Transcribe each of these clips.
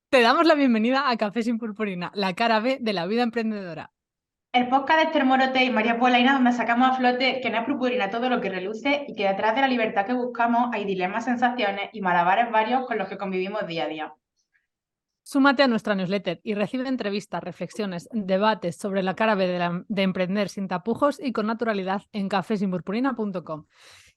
Te damos la bienvenida a Café sin Purpurina, la cara B de la vida emprendedora. El podcast de Esther Morote y María Polaina, donde sacamos a flote que no es purpurina todo lo que reluce y que detrás de la libertad que buscamos hay dilemas, sensaciones y malabares varios con los que convivimos día a día. Súmate a nuestra newsletter y recibe entrevistas, reflexiones, debates sobre la cara B de emprender sin tapujos y con naturalidad en cafesinpurpurina.com.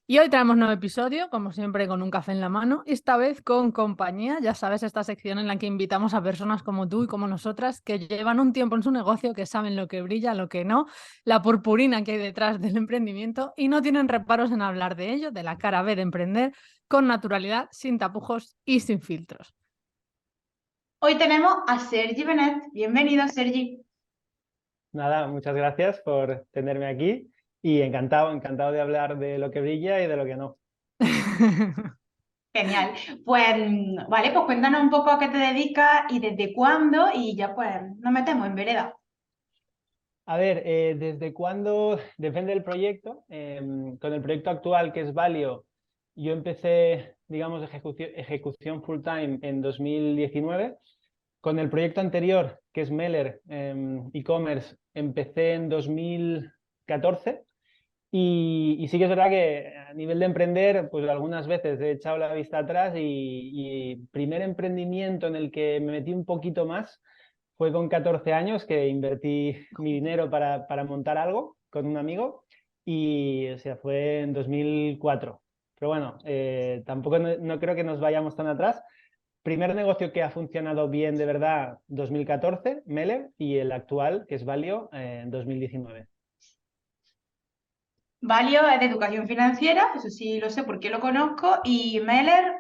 Y hoy traemos nuevo episodio, como siempre, con un café en la mano, esta vez con compañía. Ya sabes, esta sección en la que invitamos a personas como tú y como nosotras que llevan un tiempo en su negocio, que saben lo que brilla, lo que no, la purpurina que hay detrás del emprendimiento y no tienen reparos en hablar de ello, de la cara B de emprender, con naturalidad, sin tapujos y sin filtros. Hoy tenemos a Sergi Benet. Bienvenido, Sergi. Nada, muchas gracias por tenerme aquí y encantado de hablar de lo que brilla y de lo que no. Genial. Pues vale, pues cuéntanos un poco a qué te dedicas y desde cuándo y ya pues nos metemos en vereda. A ver, ¿desde cuándo? Depende del proyecto. Con el proyecto actual, que es Valio, yo empecé, digamos, ejecución full time en 2019. Con el proyecto anterior, que es Meller, e-commerce, empecé en 2014. Y sí que es verdad que a nivel de emprender, pues algunas veces he echado la vista atrás y primer emprendimiento en el que me metí un poquito más fue con 14 años que invertí mi dinero para montar algo con un amigo y o sea, fue en 2004. Pero bueno, tampoco no creo que nos vayamos tan atrás. Primer negocio que ha funcionado bien de verdad, 2014, Meller, y el actual, que es Valio, en 2019. Valio es de educación financiera, eso sí lo sé porque lo conozco, y Meller,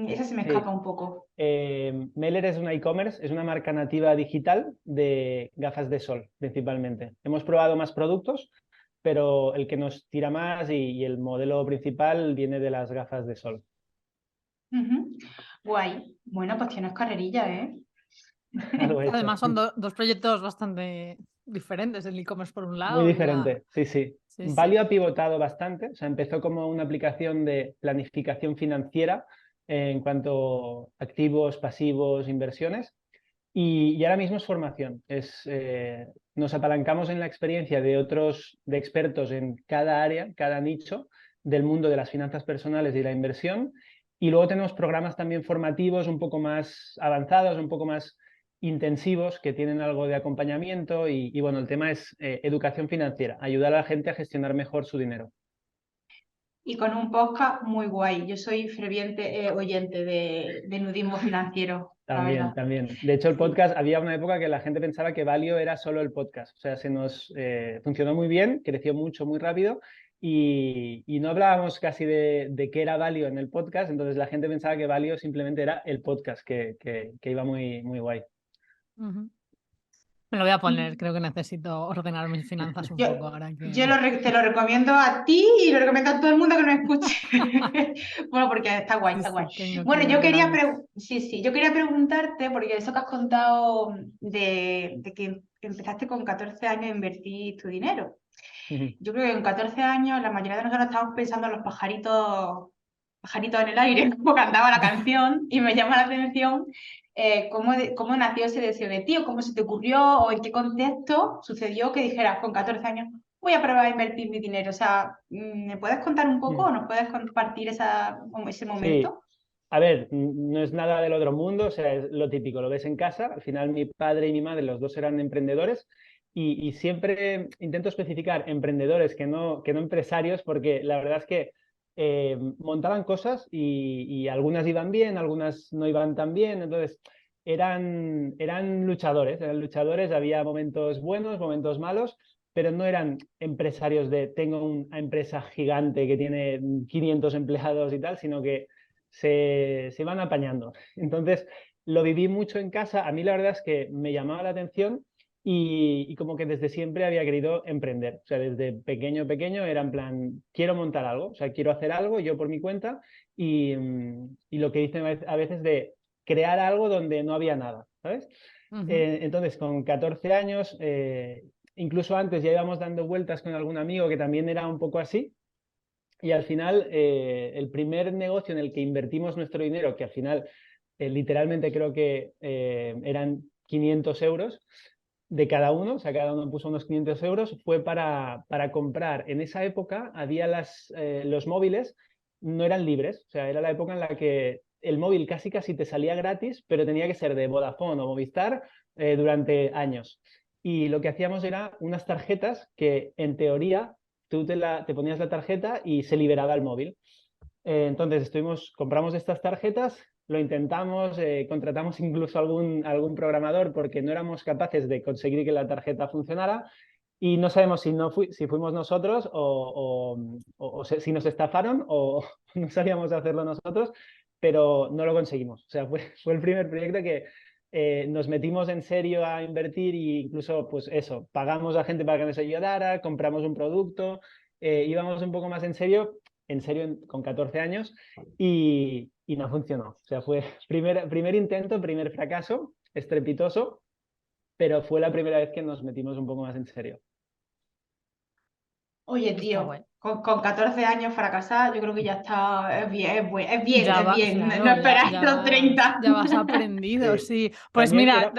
esa se me escapa Sí. un poco. Meller es una e-commerce, es una marca nativa digital de gafas de sol, principalmente. Hemos probado más productos, pero el que nos tira más y el modelo principal viene de las gafas de sol. Ujú. Guay. Bueno, pues tienes carrerilla, ¿eh? Algo hecho. Además, son dos proyectos bastante diferentes, el e-commerce por un Muy lado y la... diferente, sí, sí. Sí, sí. Valio ha pivotado bastante, o sea, empezó como una aplicación de planificación financiera en cuanto a activos, pasivos, inversiones. Y ahora mismo es formación. Nos apalancamos en la experiencia de otros, de expertos en cada área, cada nicho del mundo de las finanzas personales y la inversión. Y luego tenemos programas también formativos un poco más avanzados, un poco más intensivos, que tienen algo de acompañamiento. Y bueno, el tema es educación financiera, ayudar a la gente a gestionar mejor su dinero. Y con un podcast muy guay. Yo soy ferviente oyente de nudismo financiero, la También, verdad. también. De hecho, el Sí. podcast, había una época que la gente pensaba que Valio era solo el podcast. O sea, se nos funcionó muy bien, creció mucho, muy rápido y no hablábamos casi de qué era Valio en el podcast. Entonces la gente pensaba que Valio simplemente era el podcast, que iba muy, muy guay. Ujú. Me lo voy a poner, Y creo que necesito ordenar mis finanzas un yo, poco ahora yo que... te lo recomiendo a ti y lo recomiendo a todo el mundo que nos escuche. Bueno, porque está guay, Sí, está guay. sí, tengo que Bueno, ordenarme. sí, sí, yo quería preguntarte, porque eso que has contado de que empezaste con 14 años a invertir tu dinero. Yo creo que en 14 años la mayoría de nosotros estábamos pensando en los pajaritos en el aire, como cantaba la canción, y me llama la atención cómo nació ese deseo de ti, o cómo se te ocurrió, o en qué contexto sucedió que dijeras con 14 años, voy a probar a invertir mi dinero. O sea, ¿me puedes contar un poco o nos puedes compartir ese Sí, momento? a ver, no es nada del otro mundo, o sea, es lo típico, lo ves en casa. Al final mi padre y mi madre, los dos eran emprendedores y siempre intento especificar emprendedores que no empresarios, porque la verdad es que montaban cosas y algunas iban bien, algunas no iban tan bien, entonces eran luchadores, había momentos buenos, momentos malos, pero no eran empresarios de tengo una empresa gigante que tiene 500 empleados y tal, sino que se van apañando. Entonces, lo viví mucho en casa. A mí la verdad es que me llamaba la atención y como que desde siempre había querido emprender. O sea, desde pequeño, pequeño era en plan, quiero montar algo, o sea, quiero hacer algo yo por mi cuenta y lo que hice a veces de crear algo donde no había nada, ¿sabes? Ujú. Entonces, con 14 años, incluso antes ya íbamos dando vueltas con algún amigo que también era un poco así. Y al final, el primer negocio en el que invertimos nuestro dinero, que al final literalmente creo que eran 500 euros de cada uno, o sea, cada uno puso unos 500 euros, fue para comprar. En esa época había los móviles, no eran libres, o sea, era la época en la que el móvil casi te salía gratis, pero tenía que ser de Vodafone o Movistar durante años. Y lo que hacíamos era unas tarjetas que en teoría tú te ponías la tarjeta y se liberaba el móvil. Entonces compramos estas tarjetas, lo intentamos, contratamos incluso algún programador porque no éramos capaces de conseguir que la tarjeta funcionara y no sabemos si fuimos nosotros o si nos estafaron o no sabíamos hacerlo nosotros, pero no lo conseguimos. O sea, fue el primer proyecto que nos metimos en serio a invertir e incluso, pues eso, pagamos a gente para que nos ayudara, compramos un producto, íbamos un poco más en serio con 14 años y no funcionó. O sea, fue primer intento, primer fracaso, estrepitoso, pero fue la primera vez que nos metimos un poco más en serio. Oye, Está tío, guay. con 14 años fracasar, yo creo que ya está, es bien, es bien, Ya es va, bien, no claro, esperáis los 30. ya vas aprendido, Sí. sí. Pues También mira,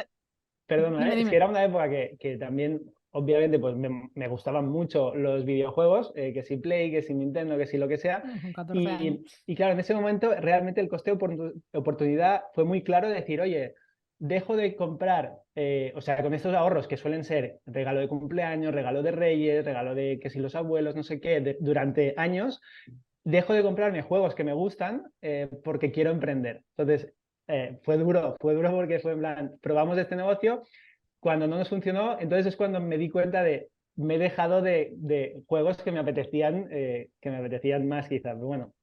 perdona, dime, es que dime. era una época que también, obviamente, pues me gustaban mucho los videojuegos, que si Play, que si Nintendo, que si lo que sea. Con 14 años. Y claro, en ese momento realmente el coste de oportunidad fue muy claro de decir, oye, dejo de comprar, o sea, con estos ahorros que suelen ser regalo de cumpleaños, regalo de Reyes, regalo de que si los abuelos, no sé qué, durante años, dejo de comprarme juegos que me gustan porque quiero emprender. Entonces, fue duro porque fue en plan, probamos este negocio, cuando no nos funcionó, entonces es cuando me di cuenta me he dejado de juegos que me apetecían más quizás, pero bueno,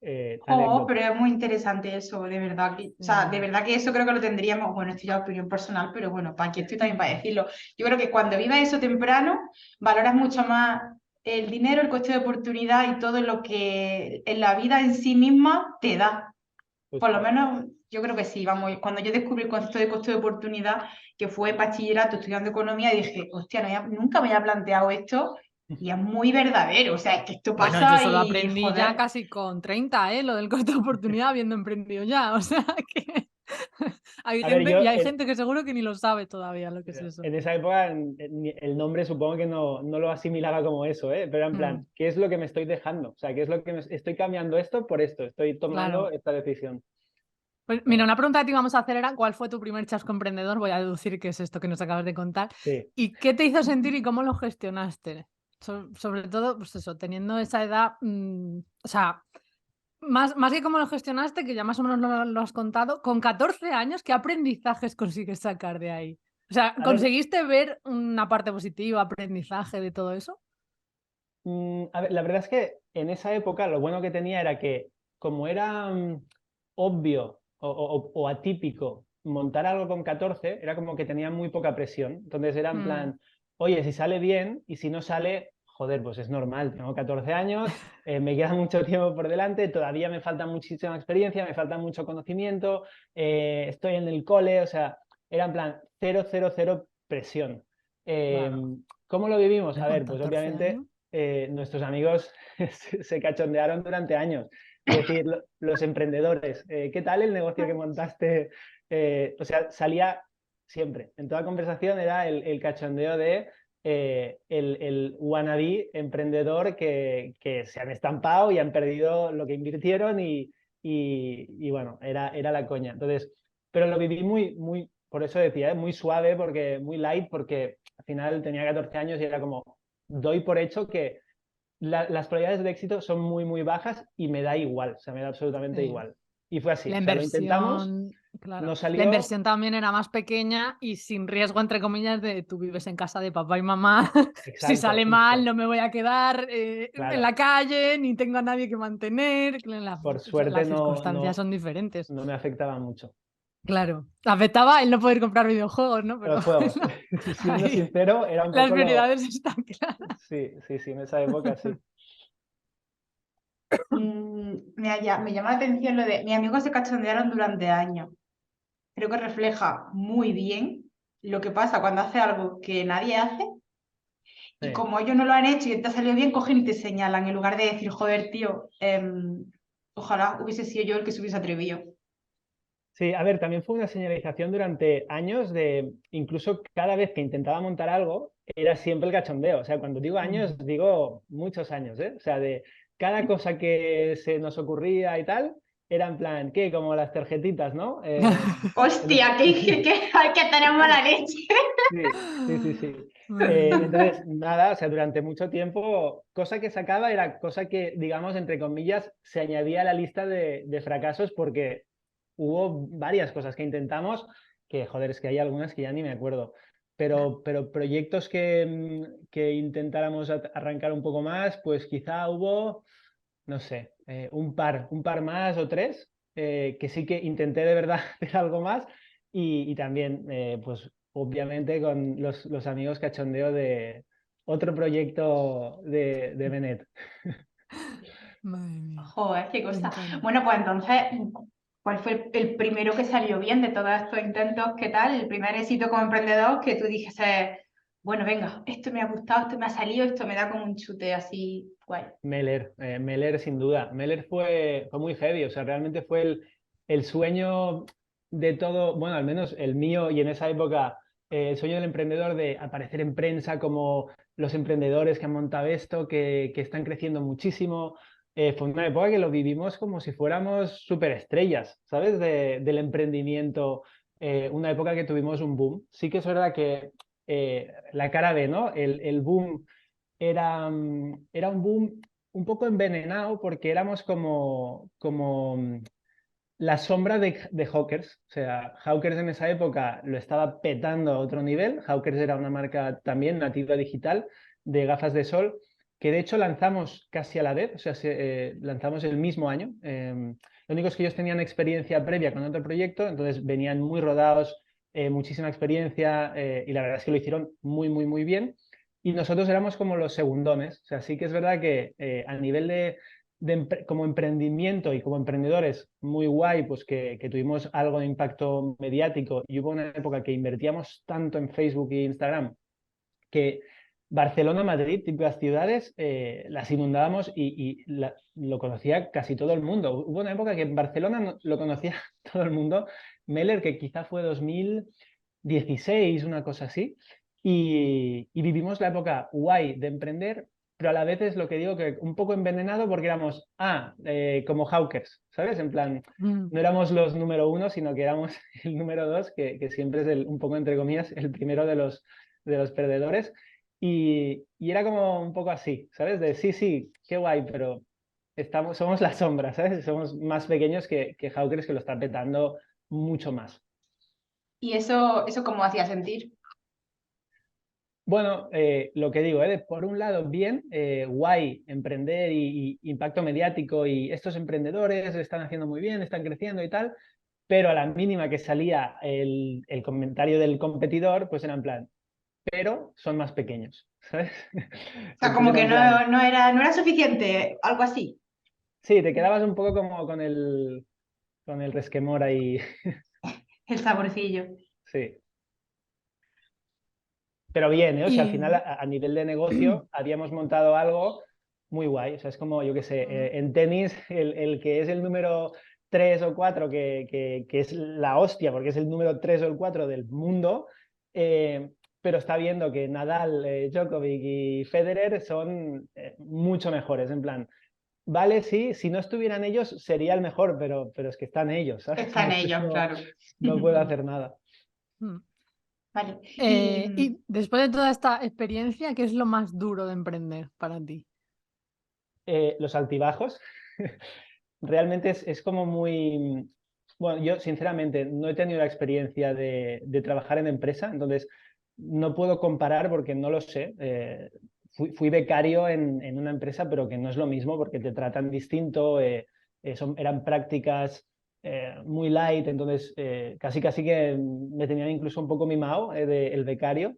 Oh, anécdota. pero es muy interesante eso, de verdad que, o sea, de verdad que eso creo que lo tendríamos, bueno, esto ya es opinión personal, pero bueno, para aquí estoy también para decirlo. Yo creo que cuando vivas eso temprano, valoras mucho más el dinero, el coste de oportunidad y todo lo que en la vida en sí misma te da. Por lo Justo. menos yo creo que sí, vamos, cuando yo descubrí el concepto de coste de oportunidad, que fue en bachillerato estudiando economía, dije, hostia, nunca me había planteado esto y es muy verdadero, o sea, es que esto Bueno, yo pasa solo y aprendí ya joder. casi con 30, ¿eh? Lo del coste de oportunidad habiendo emprendido ya. O sea que hay A ver, gente, y hay gente que seguro que ni lo sabe todavía lo que es eso. en esa época el nombre supongo que no lo asimilaba como eso, ¿eh? Pero en Mm, plan, ¿qué es lo que me estoy dejando? O sea, ¿qué es lo que estoy cambiando esto por esto? Estoy tomando claro. esta decisión. Pues mira, Bueno, una pregunta que te íbamos a hacer era ¿cuál fue tu primer chasco emprendedor? Voy a deducir que es esto que nos acabas de contar. sí. ¿Y qué te hizo sentir y cómo lo gestionaste? Sobre todo, pues eso, teniendo esa edad, o sea, más que cómo lo gestionaste, que ya más o menos lo has contado, con 14 años, ¿qué aprendizajes consigues sacar de ahí? O sea, A ver, ¿conseguiste ver una parte positiva, aprendizaje de todo eso? a ver, la verdad es que en esa época lo bueno que tenía era que como era obvio o atípico montar algo con 14, era como que tenía muy poca presión. Entonces era en Mm, plan, oye, si sale bien y si no sale, joder, pues es normal, tengo 14 años, me queda mucho tiempo por delante, todavía me falta muchísima experiencia, me falta mucho conocimiento, estoy en el cole, o sea, era en plan cero, cero, cero presión. Eh, claro, ¿Cómo lo vivimos? pero A con ver, pues 14 obviamente años. nuestros amigos se cachondearon durante años. Es decir, los emprendedores, ¿qué tal el negocio que montaste? O sea, salía siempre, en toda conversación era el cachondeo de el wannabe emprendedor que se han estampado y han perdido lo que invirtieron y bueno, era la coña. Entonces, pero lo viví muy, por eso decía, muy suave, muy light, porque al final tenía 14 años y era como, doy por hecho que las probabilidades de éxito son muy bajas y me da igual, o sea, me da absolutamente Sí. igual. Y fue así, La o sea, lo intentamos, inversión, claro. no La salió, inversión también era más pequeña y sin riesgo, entre comillas, de tú vives en casa de papá y mamá. Si exacto, sale mal, justo, no me voy a quedar en claro. la calle, ni tengo a nadie que mantener. Por O sea, suerte las circunstancias son diferentes. no me afectaba mucho. Claro. Afectaba el no poder comprar videojuegos, ¿no? Pero Los juegos, siendo ahí sincero, era un las poco lo... prioridades están claras. Sí, en esa época sí. Me llama la atención lo de mis amigos se cachondearon durante años. Creo que refleja muy bien lo que pasa cuando haces algo que nadie hace y Sí. como ellos no lo han hecho y te ha salido bien, cogen y te señalan en lugar de decir, joder, tío, ojalá hubiese sido yo el que se hubiese atrevido. Sí, a ver, también fue una señalización durante años de, incluso cada vez que intentaba montar algo, era siempre el cachondeo. O sea, cuando digo años, digo muchos años, ¿eh? O sea, de cada cosa que se nos ocurría y tal, era en plan, ¿qué? Como las tarjetitas, ¿no? Hostia, que tenemos la leche. Sí, sí, sí, sí. Madre mía. Entonces, nada, o sea, durante mucho tiempo, cosa que sacaba era cosa que, digamos, entre comillas, se añadía a la lista de fracasos porque hubo varias cosas que intentamos, que, joder, es que hay algunas que ya ni me acuerdo. Pero proyectos que intentáramos arrancar un poco más, pues quizá hubo, no sé, un par más o tres, que sí que intenté de verdad hacer algo más y también, pues obviamente con los amigos cachondeo de otro proyecto de Benet. Madre mía. Joder, qué Me cosa. encanta. Bueno, pues entonces, ¿cuál fue el primero que salió bien de todos estos intentos? ¿Qué tal? El primer éxito como emprendedor que tú dijese, bueno, venga, esto me ha gustado, esto me ha salido, esto me da como un chute así, guay. Meller sin duda. Meller fue muy heavy, o sea, realmente fue el sueño de todo, bueno, al menos el mío y en esa época, el sueño del emprendedor de aparecer en prensa como los emprendedores que han montado esto, que están creciendo muchísimo. Fue una época que lo vivimos como si fuéramos superestrellas, ¿sabes? Del emprendimiento, una época que tuvimos un boom. Sí que es verdad que la cara B, ¿no? El boom era un boom un poco envenenado porque éramos como la sombra de Hawkers. O sea, Hawkers en esa época lo estaba petando a otro nivel. Hawkers era una marca también nativa digital de gafas de sol que de hecho lanzamos casi a la vez, o sea, lanzamos el mismo año. Lo único es que ellos tenían experiencia previa con otro proyecto, entonces venían muy rodados, muchísima experiencia y la verdad es que lo hicieron muy, muy, muy bien. Y nosotros éramos como los segundones. O sea, sí que es verdad que a nivel como emprendimiento y como emprendedores, muy guay, pues que tuvimos algo de impacto mediático y hubo una época que invertíamos tanto en Facebook e Instagram que Barcelona, Madrid, típicas ciudades, las inundábamos y lo conocía casi todo el mundo. Hubo una época que en Barcelona lo conocía todo el mundo. Meller, que quizá fue 2016, una cosa así, y vivimos la época guay de emprender, pero a la vez es lo que digo que un poco envenenado porque éramos, como hawkers, ¿sabes? En plan, Mm. no éramos los número uno, sino que éramos el número dos, que siempre es un poco, entre comillas, el primero de los perdedores. Y era como un poco así, ¿sabes? De sí, sí, qué guay, pero somos la sombra, ¿sabes? Somos más pequeños que Hawkers, que lo está petando mucho más. ¿Y eso cómo hacía sentir? Bueno, lo que digo, por un lado, bien, guay, emprender y impacto mediático y estos emprendedores están haciendo muy bien, están creciendo y tal, pero a la mínima que salía el comentario del competidor, pues era en plan, pero son más pequeños, ¿sabes? O sea, Entonces como era que en plan, no era suficiente, algo así. sí, te quedabas un poco como con el resquemor ahí, El saborcillo. sí. Pero bien, ¿eh? O sea, al final Y a nivel de negocio habíamos montado algo muy guay. O sea, es como, yo qué sé, en tenis el que es el número 3 o 4 que es la hostia, porque es el número 3 o el 4 del mundo, pero está viendo que Nadal, Djokovic y Federer son mucho mejores. En plan, vale, sí, si no estuvieran ellos sería el mejor, pero es que están ellos, ¿sabes? Está en Entonces ellos, claro. no puedo hacer nada. Mm. Vale. Y Y después de toda esta experiencia, ¿qué es lo más duro de emprender para ti? Los altibajos. Realmente es como muy... Bueno, yo sinceramente no he tenido la experiencia de trabajar en empresa, entonces no puedo comparar porque no lo sé. Fui becario en una empresa, pero que no es lo mismo porque te tratan distinto, eran prácticas muy light, entonces casi casi que me tenían incluso un poco mimado, el becario.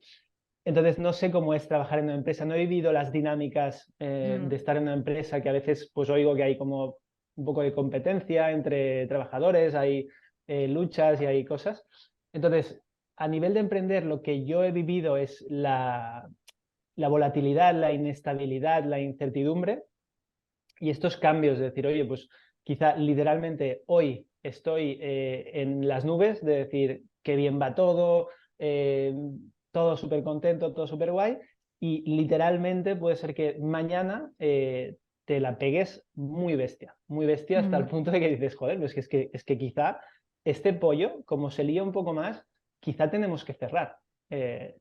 Entonces no sé cómo es trabajar en una empresa, no he vivido las dinámicas de estar en una empresa que a veces pues oigo que hay como un poco de competencia entre trabajadores, hay luchas y hay cosas. Entonces, a nivel de emprender, lo que yo he vivido es la volatilidad, la inestabilidad, la incertidumbre y estos cambios de decir, oye, pues quizá literalmente hoy estoy en las nubes de decir qué bien va todo, todo súper contento, todo súper guay, y literalmente puede ser que mañana te la pegues muy bestia hasta el punto de que dices, joder, pues es que quizá este pollo, como se lía un poco más, quizá tenemos que cerrar,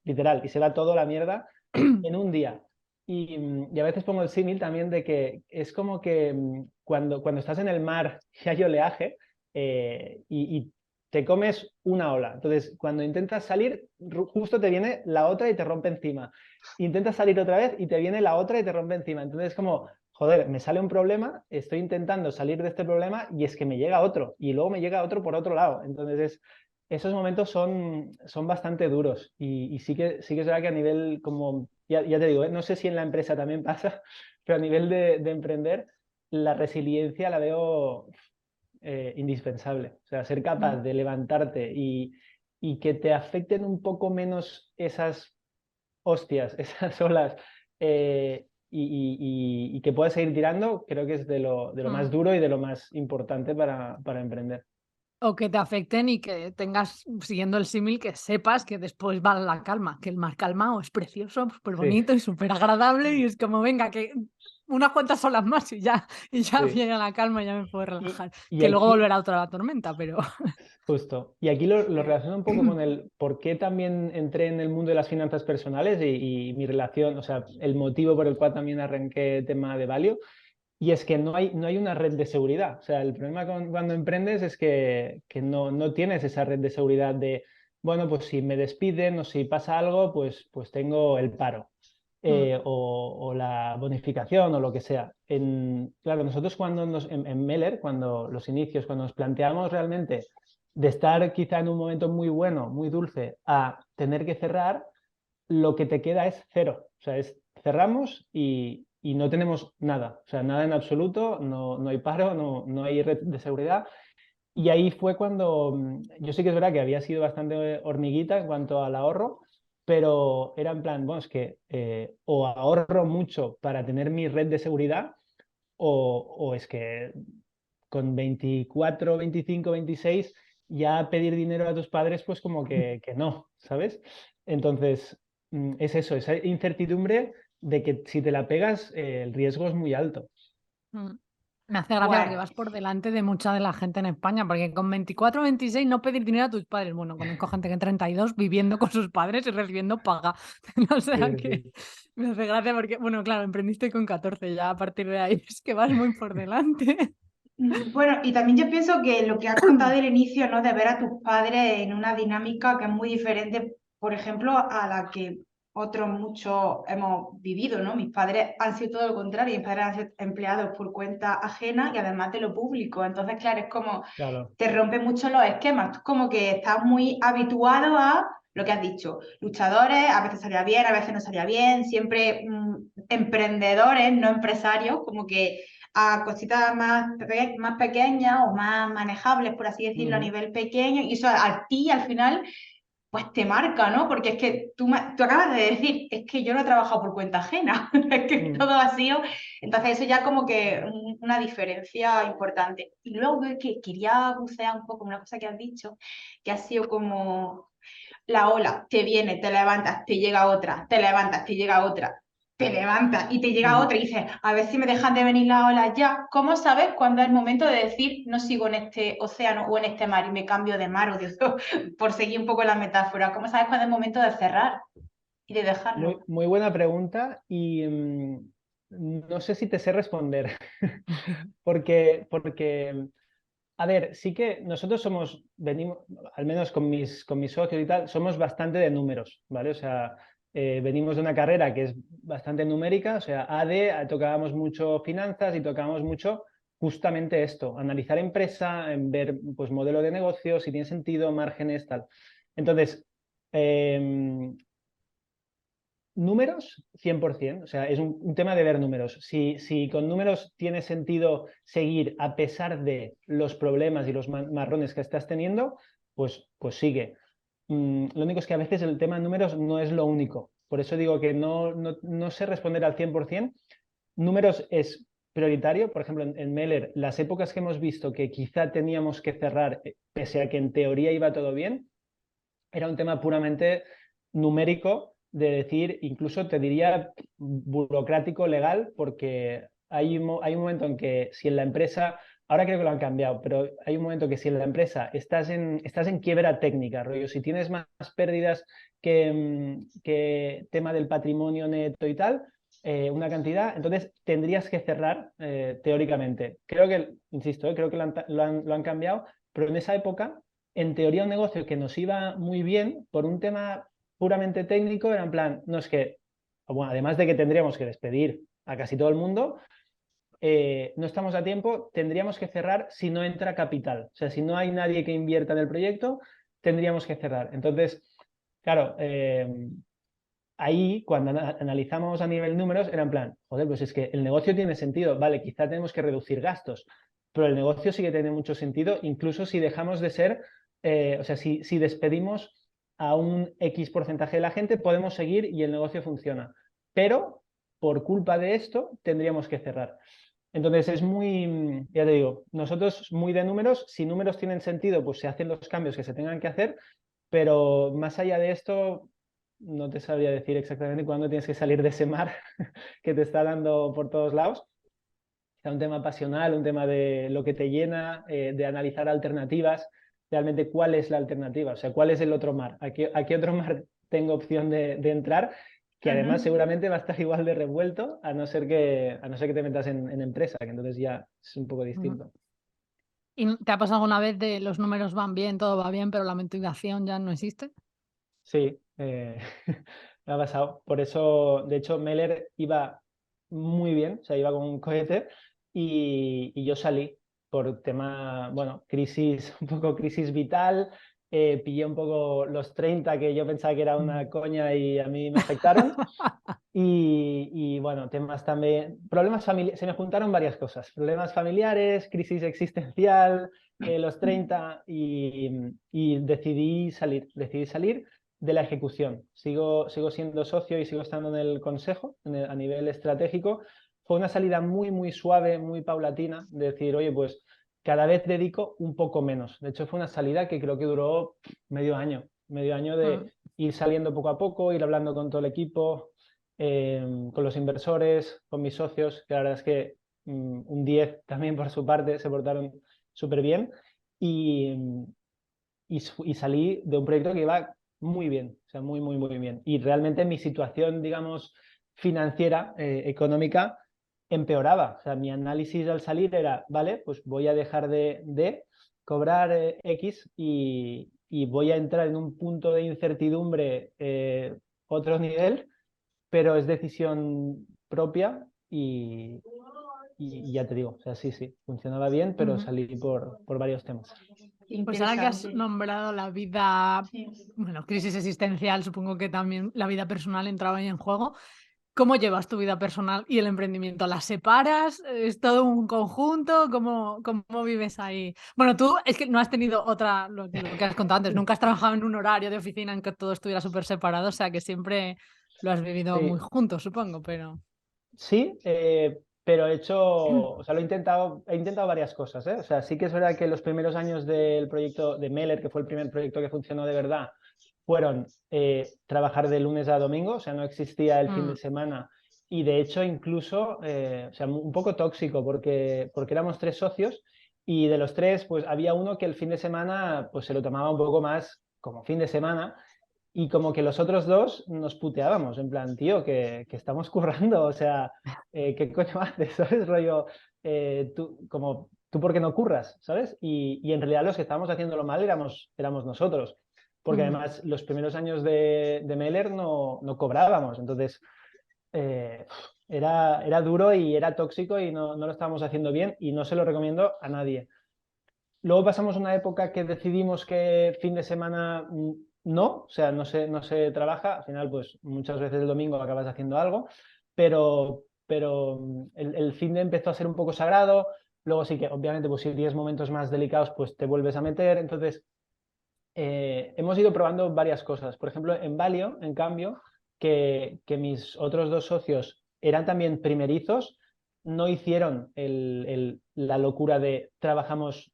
literal, y se va todo a la mierda en un día. Y a veces pongo el símil también de que es como que cuando estás en el mar y hay oleaje y te comes una ola. Entonces, cuando intentas salir, justo te viene la otra y te rompe encima. Intentas salir otra vez y te viene la otra y te rompe encima. Entonces, es como, joder, me sale un problema, estoy intentando salir de este problema y es que me llega otro y luego me llega otro por otro lado. Entonces, esos momentos son bastante duros y sí que es verdad que a nivel como, ya te digo, no sé si en la empresa también pasa, pero a nivel de emprender, la resiliencia la veo indispensable. O sea, ser capaz de levantarte y que te afecten un poco menos esas hostias, esas olas, y que puedas seguir tirando, creo que es de lo más duro y de lo más importante para emprender. O que te afecten y que tengas, siguiendo el símil, que sepas que después va la calma, que el mar calmado es precioso, súper bonito y súper agradable y es como, venga, que unas cuantas olas más y ya Sí. viene la calma y ya me puedo relajar. Y Que luego aquí, volverá otra la tormenta, pero... justo, y aquí lo relaciono un poco con el por qué también entré en el mundo de las finanzas personales y mi relación, o sea, el motivo por el cual también arranqué el tema de Valio. Y es que no hay una red de seguridad. O sea, el problema cuando emprendes es que no tienes esa red de seguridad de, bueno, pues si me despiden o si pasa algo, pues tengo el paro o la bonificación o lo que sea. Claro, nosotros cuando en Meller, cuando los inicios, cuando nos planteamos realmente de estar quizá en un momento muy bueno, muy dulce, a tener que cerrar, lo que te queda es cero. O sea, cerramos y no tenemos nada. O sea, nada en absoluto, no hay paro, no hay red de seguridad. Y ahí fue cuando yo sí que es verdad que había sido bastante hormiguita en cuanto al ahorro, pero era en plan, bueno, es que o ahorro mucho para tener mi red de seguridad o es que con 24, 25, 26 ya pedir dinero a tus padres pues como que no, ¿sabes? Entonces, es eso, esa incertidumbre de que si te la pegas el riesgo es muy alto. Me hace gracia porque vas por delante de mucha de la gente en España, porque con 24 o 26 no pedir dinero a tus padres. Bueno, conozco gente que en 32 viviendo con sus padres y recibiendo paga. O sea que me hace gracia porque, bueno, claro, emprendiste con 14, ya a partir de ahí es que vas muy por delante. Bueno, y también yo pienso que lo que has contado del inicio, ¿no? De ver a tus padres en una dinámica que es muy diferente, por ejemplo, a la que otros muchos hemos vivido, ¿no? Mis padres han sido todo lo contrario, mis padres han sido empleados por cuenta ajena y además de lo público. Entonces, claro, es como Claro. te rompe mucho los esquemas. Tú como que estás muy habituado a lo que has dicho, luchadores, a veces salía bien, a veces no salía bien, siempre emprendedores, no empresarios, como que a cositas más pequeñas o más manejables, por así decirlo, a nivel pequeño, y eso a ti al final pues te marca, ¿no? Porque es que tú acabas de decir, es que yo no he trabajado por cuenta ajena, es que todo ha sido, entonces eso ya como que una diferencia importante. Y luego que quería bucear un poco una cosa que has dicho, que ha sido como la ola, te viene, te levantas, te llega otra, te levantas, te llega otra, te levantas y te llega otra y dices, a ver si me dejan de venir las olas ya. ¿Cómo sabes cuándo es el momento de decir, no sigo en este océano o en este mar y me cambio de mar o de por seguir un poco la metáfora? ¿Cómo sabes cuándo es el momento de cerrar y de dejarlo? Muy buena pregunta y no sé si te sé responder, porque a ver, sí que nosotros venimos, al menos con mis socios y tal, somos bastante de números, ¿vale? O sea, venimos de una carrera que es bastante numérica, o sea, tocábamos mucho finanzas y tocábamos mucho justamente esto, analizar empresa, en ver pues modelo de negocio, si tiene sentido, márgenes, tal. Entonces, números, 100%, o sea, es un tema de ver números. Si con números tiene sentido seguir a pesar de los problemas y los marrones que estás teniendo, pues sigue. Lo único es que a veces el tema de números no es lo único. Por eso digo que no sé responder al 100%. Números es prioritario. Por ejemplo, en Meller, las épocas que hemos visto que quizá teníamos que cerrar, pese a que en teoría iba todo bien, era un tema puramente numérico, de decir, incluso te diría burocrático, legal, porque hay un momento en que si en la empresa, ahora creo que lo han cambiado, pero hay un momento que si en la empresa estás en quiebra técnica, rollo, si tienes más pérdidas que tema del patrimonio neto y tal, una cantidad, entonces tendrías que cerrar teóricamente. Creo que, insisto, creo que lo han cambiado, pero en esa época, en teoría, un negocio que nos iba muy bien por un tema puramente técnico era en plan, no es que, bueno, además de que tendríamos que despedir a casi todo el mundo, no estamos a tiempo, tendríamos que cerrar si no entra capital. O sea, si no hay nadie que invierta en el proyecto, tendríamos que cerrar. Entonces, claro, ahí cuando analizamos a nivel números era en plan, joder, pues es que el negocio tiene sentido, vale, quizá tenemos que reducir gastos, pero el negocio sí que tiene mucho sentido, incluso si dejamos de ser, o sea, si despedimos a un X porcentaje de la gente, podemos seguir y el negocio funciona. Pero por culpa de esto tendríamos que cerrar. Entonces es muy, ya te digo, nosotros muy de números, si números tienen sentido, pues se hacen los cambios que se tengan que hacer, pero más allá de esto, no te sabría decir exactamente cuándo tienes que salir de ese mar que te está dando por todos lados. Es un tema pasional, un tema de lo que te llena, de analizar alternativas, realmente cuál es la alternativa, o sea, cuál es el otro mar, a qué otro mar tengo opción de entrar, que además seguramente va a estar igual de revuelto, a no ser que te metas en empresa, que entonces ya es un poco distinto. ¿Y te ha pasado alguna vez de los números van bien, todo va bien, pero la motivación ya no existe? Sí, me ha pasado. Por eso, de hecho, Meller iba muy bien, o sea, iba con un cohete y yo salí por tema, bueno, crisis, un poco crisis vital, pillé un poco los 30 que yo pensaba que era una coña y a mí me afectaron. Y bueno, temas también, problemas familiares, se me juntaron varias cosas, problemas familiares, crisis existencial, los 30 y decidí salir de la ejecución. Sigo siendo socio y sigo estando en el consejo a nivel estratégico. Fue una salida muy, muy suave, muy paulatina, de decir, oye, pues cada vez dedico un poco menos. De hecho, fue una salida que creo que duró medio año de ir saliendo poco a poco, ir hablando con todo el equipo, con los inversores, con mis socios, que la verdad es que un 10 también por su parte, se portaron súper bien y salí de un proyecto que iba muy bien, o sea, muy, muy, muy bien. Y realmente mi situación, digamos, financiera, económica, empeoraba. O sea, mi análisis al salir era, vale, pues voy a dejar de cobrar X y voy a entrar en un punto de incertidumbre otro nivel, pero es decisión propia y ya te digo, o sea, sí, funcionaba bien, pero salí por varios temas. Pues ahora que has Interesante. nombrado la vida, Sí. bueno, crisis existencial, supongo que también la vida personal entraba ahí en juego. ¿Cómo llevas tu vida personal y el emprendimiento? ¿Las separas? ¿Es todo un conjunto? ¿Cómo vives ahí? Bueno, tú es que no has tenido lo que has contado antes, nunca has trabajado en un horario de oficina en que todo estuviera súper separado, o sea que siempre lo has vivido muy Sí, juntos, supongo, pero... sí, pero o sea, he intentado varias cosas, ¿eh? O sea, sí que es verdad que los primeros años del proyecto de Meller, que fue el primer proyecto que funcionó de verdad, fueron trabajar de lunes a domingo, o sea, no existía el fin de semana y de hecho incluso, o sea, un poco tóxico porque éramos 3 socios y de los 3, pues había uno que el fin de semana pues se lo tomaba un poco más como fin de semana. Y como que los otros 2 nos puteábamos, en plan, tío, que estamos currando, o sea, ¿qué coño haces? ¿Sabes? Rollo, tú ¿por qué no curras? ¿Sabes? Y en realidad los que estábamos haciéndolo mal éramos nosotros, porque además los primeros años de Meller no cobrábamos, entonces era duro y era tóxico y no lo estábamos haciendo bien y no se lo recomiendo a nadie. Luego pasamos una época que decidimos que fin de semana no, o sea, no se trabaja. Al final, pues muchas veces el domingo acabas haciendo algo, pero el fin de empezó a ser un poco sagrado. Luego sí que, obviamente, pues si tienes momentos más delicados, pues te vuelves a meter. Entonces, hemos ido probando varias cosas. Por ejemplo, en Valio, en cambio, que mis otros 2 socios eran también primerizos, no hicieron la locura de trabajamos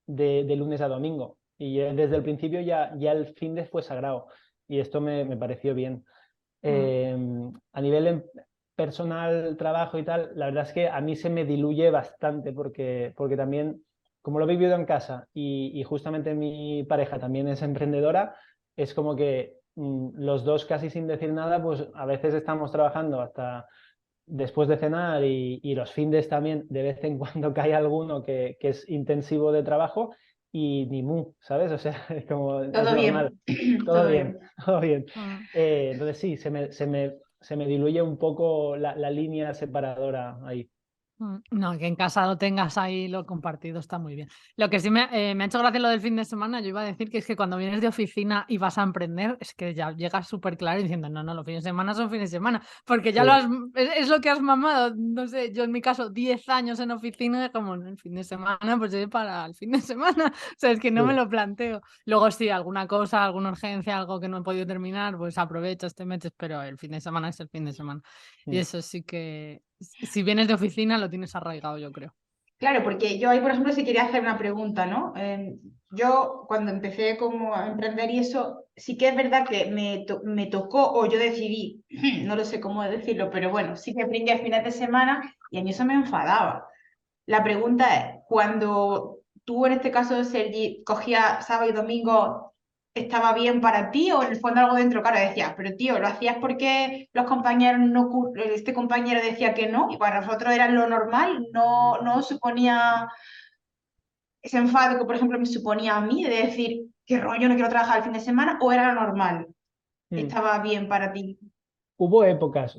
de lunes a domingo. Y desde el principio ya el fin de fue sagrado. Y esto me pareció bien. A nivel personal, trabajo y tal, la verdad es que a mí se me diluye bastante porque también, como lo he vivido en casa y justamente mi pareja también es emprendedora, es como que los dos casi sin decir nada, pues a veces estamos trabajando hasta después de cenar y los findes también, de vez en cuando cae alguno que es intensivo de trabajo y ni mu, ¿sabes? O sea, es como es Todo normal, bien, todo todo bien, bien. todo bien. Mm. Entonces sí, se me diluye un poco la línea separadora ahí. No, que en casa lo tengas ahí, lo compartido está muy bien. Lo que sí me ha hecho gracia lo del fin de semana, yo iba a decir que es que cuando vienes de oficina y vas a emprender, es que ya llegas súper claro diciendo, no, los fines de semana son fines de semana, porque ya Sí, es lo que has mamado, no sé, yo en mi caso 10 años en oficina, como el fin de semana, pues es para el fin de semana, o sea, es que no me sí. lo planteo. Luego sí, alguna cosa, alguna urgencia, algo que no he podido terminar, pues aprovechas, te metes, pero el fin de semana es el fin de semana. Y Mm. eso sí que, si vienes de oficina, lo tienes arraigado, yo creo. Claro, porque yo ahí, por ejemplo, sí quería hacer una pregunta, ¿no? Yo cuando empecé como a emprender y eso, sí que es verdad que me tocó o yo decidí, no lo sé cómo decirlo, pero bueno, sí que brindé a fines de semana y a mí eso me enfadaba. La pregunta es, cuando tú en este caso, Sergi, cogías sábado y domingo, ¿estaba bien para ti o en el fondo algo dentro? Claro, decías, pero tío, ¿lo hacías porque los compañeros no, este compañero decía que no y para nosotros era lo normal? No suponía ese enfado que, por ejemplo, me suponía a mí de decir, qué rollo, no quiero trabajar el fin de semana, o era lo normal? Mm. ¿Estaba bien para ti? Hubo épocas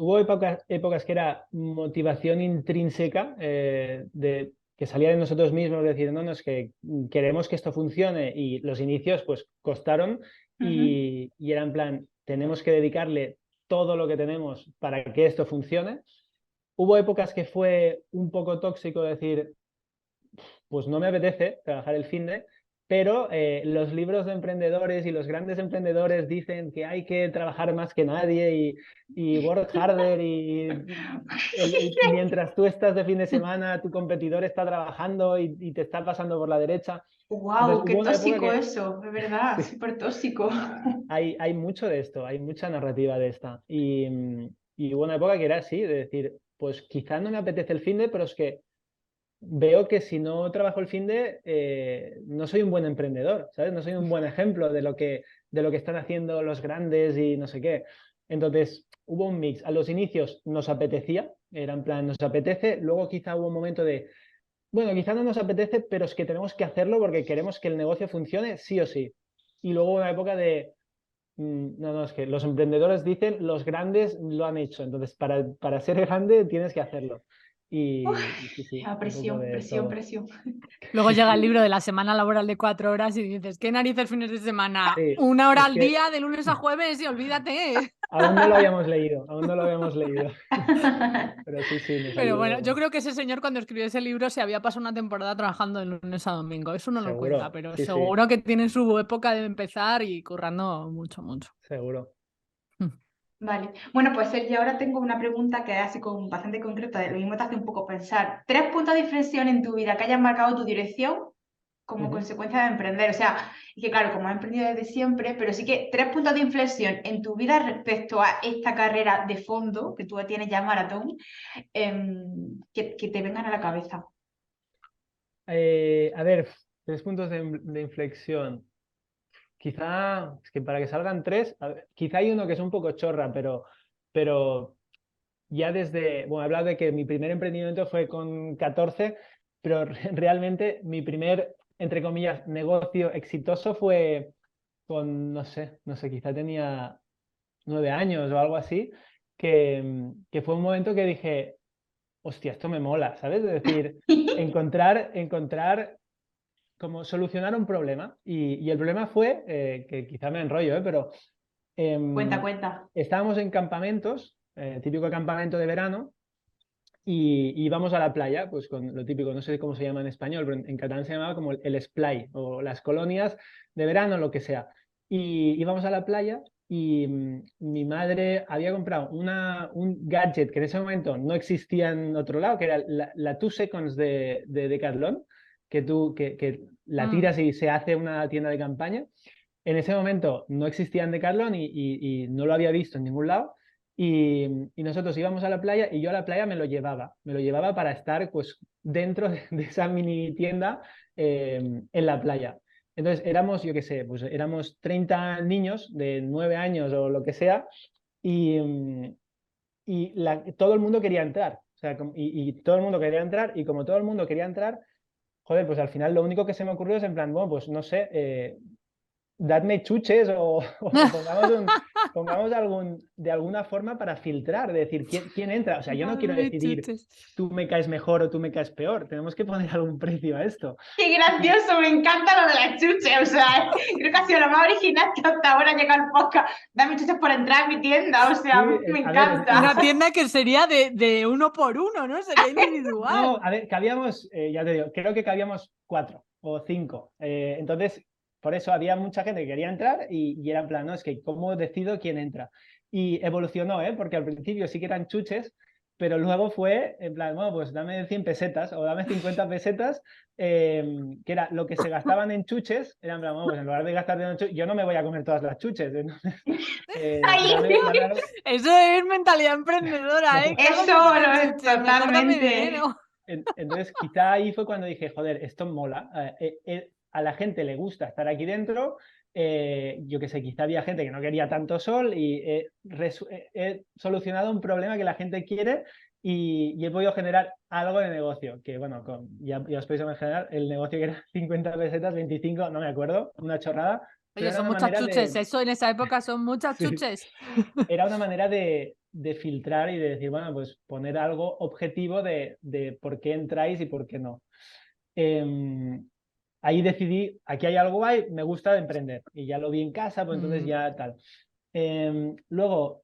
que era motivación intrínseca de que salía de nosotros mismos, decir, no, no, es que queremos que esto funcione y los inicios pues costaron Ujú. y era en plan, tenemos que dedicarle todo lo que tenemos para que esto funcione. Hubo épocas que fue un poco tóxico decir, pues no me apetece trabajar el finde, pero los libros de emprendedores y los grandes emprendedores dicen que hay que trabajar más que nadie y work harder mientras tú estás de fin de semana, tu competidor está trabajando y te está pasando por la derecha. Entonces ¡Wow! ¡Qué hubo una época tóxico que eso! Es verdad, sí, súper tóxico. hay mucho de esto, hay mucha narrativa de esta. Y hubo una época que era así, de decir, pues quizá no me apetece el finde, pero es que veo que si no trabajo el finde, no soy un buen emprendedor, ¿sabes? No soy un buen ejemplo de lo que están haciendo los grandes y no sé qué. Entonces, hubo un mix. A los inicios nos apetecía, era en plan, nos apetece. Luego quizá hubo un momento de, bueno, quizá no nos apetece, pero es que tenemos que hacerlo porque queremos que el negocio funcione sí o sí. Y luego una época de, no, no, es que los emprendedores dicen, los grandes lo han hecho. Entonces, para ser grande tienes que hacerlo. Uf, Y sí, sí, la un poco presión, de presión, todo. presión. Luego llega el libro de la semana laboral de 4 horas y dices, ¿qué narices fines de semana? Sí, 1 hora es al que día, de lunes a jueves y olvídate. aún no lo habíamos leído, aún no lo habíamos leído. Pero sí, sí, nos Pero bueno, yo ayudó. creo que ese señor cuando escribió ese libro se había pasado una temporada trabajando de lunes a domingo. Eso no lo cuenta, Seguro, pero sí, sí, seguro que tiene su época de empezar y currando mucho, mucho. seguro. Vale. Bueno, pues Sergio, ahora tengo una pregunta que es así bastante concreta, lo mismo te hace un poco pensar. 3 puntos de inflexión en tu vida que hayan marcado tu dirección como Ujú. consecuencia de emprender. O sea, y que claro, como has emprendido desde siempre, pero sí que 3 puntos de inflexión en tu vida respecto a esta carrera de fondo que tú tienes ya maratón, que te vengan a la cabeza. A ver, 3 puntos de inflexión. Quizá, es que para que salgan tres, quizá hay uno que es un poco chorra, pero ya desde, bueno, he hablado de que mi primer emprendimiento fue con 14, pero realmente mi primer, entre comillas, negocio exitoso fue con, no sé, quizá tenía 9 años o algo así, que fue un momento que dije, hostia, esto me mola, ¿sabes? Es decir, encontrar como solucionar un problema. Y el problema fue, que quizá me enrollo, pero Cuenta, em, cuenta. estábamos en campamentos, típico campamento de verano, y íbamos a la playa, pues con lo típico, no sé cómo se llama en español, pero en catalán se llamaba como el splay o las colonias de verano, lo que sea. Y íbamos a la playa y mi madre había comprado un gadget que en ese momento no existía en otro lado, que era la 2 Seconds de Decathlon, que la tiras y se hace una tienda de campaña. En ese momento no existía en Decathlon y no lo había visto en ningún lado. Y nosotros íbamos a la playa y yo a la playa me lo llevaba para estar pues dentro de esa mini tienda en la playa. Entonces éramos, yo qué sé, pues éramos 30 niños de 9 años o lo que sea y, todo el mundo quería entrar. O sea, y todo el mundo quería entrar y como todo el mundo quería entrar, joder, pues al final lo único que se me ocurrió es en plan, bueno, pues no sé, dadme chuches o pongamos de alguna forma para filtrar, de decir, ¿quién entra? O sea, yo no quiero Dame decidir chuches. tú me caes mejor o tú me caes peor, tenemos que poner algún precio a esto. Qué gracioso, me encanta lo de las chuches. O sea, creo que ha sido lo más original que hasta ahora llega al podcast. Dame chuches por entrar a mi tienda. O sea, Sí, me a ver, encanta. Una tienda que sería de uno por uno, ¿no? Sería individual. No, a ver, cabíamos, ya te digo, creo que cabíamos 4 o 5. Entonces, por eso había mucha gente que quería entrar y era en plan, no, es que ¿cómo decido quién entra? Y evolucionó, ¿eh? Porque al principio sí que eran chuches, pero luego fue en plan, bueno, pues dame 100 pesetas o dame 50 pesetas, que era lo que se gastaban en chuches, era en plan, bueno, pues en lugar de gastar en chuches, yo no me voy a comer todas las chuches. Entonces, dame algo. Eso es mentalidad emprendedora, ¿eh? ¿Qué hago yo Eso con lo las es chuches? Mejor dame totalmente. dinero. Entonces, quizá ahí fue cuando dije, joder, esto mola. A la gente le gusta estar aquí dentro. Yo qué sé, quizá había gente que no quería tanto sol y he solucionado un problema que la gente quiere y he podido generar algo de negocio. Que bueno, ya os podéis imaginar, el negocio que era 50 pesetas, 25, no me acuerdo, una chorrada. Pero Oye, era son una muchas manera chuches. de... Eso en esa época son muchas Sí. chuches. Era una manera de filtrar y de decir, bueno, pues poner algo objetivo de por qué entráis y por qué no. Ahí decidí, aquí hay algo guay, me gusta emprender. Y ya lo vi en casa, pues entonces ya tal. Luego,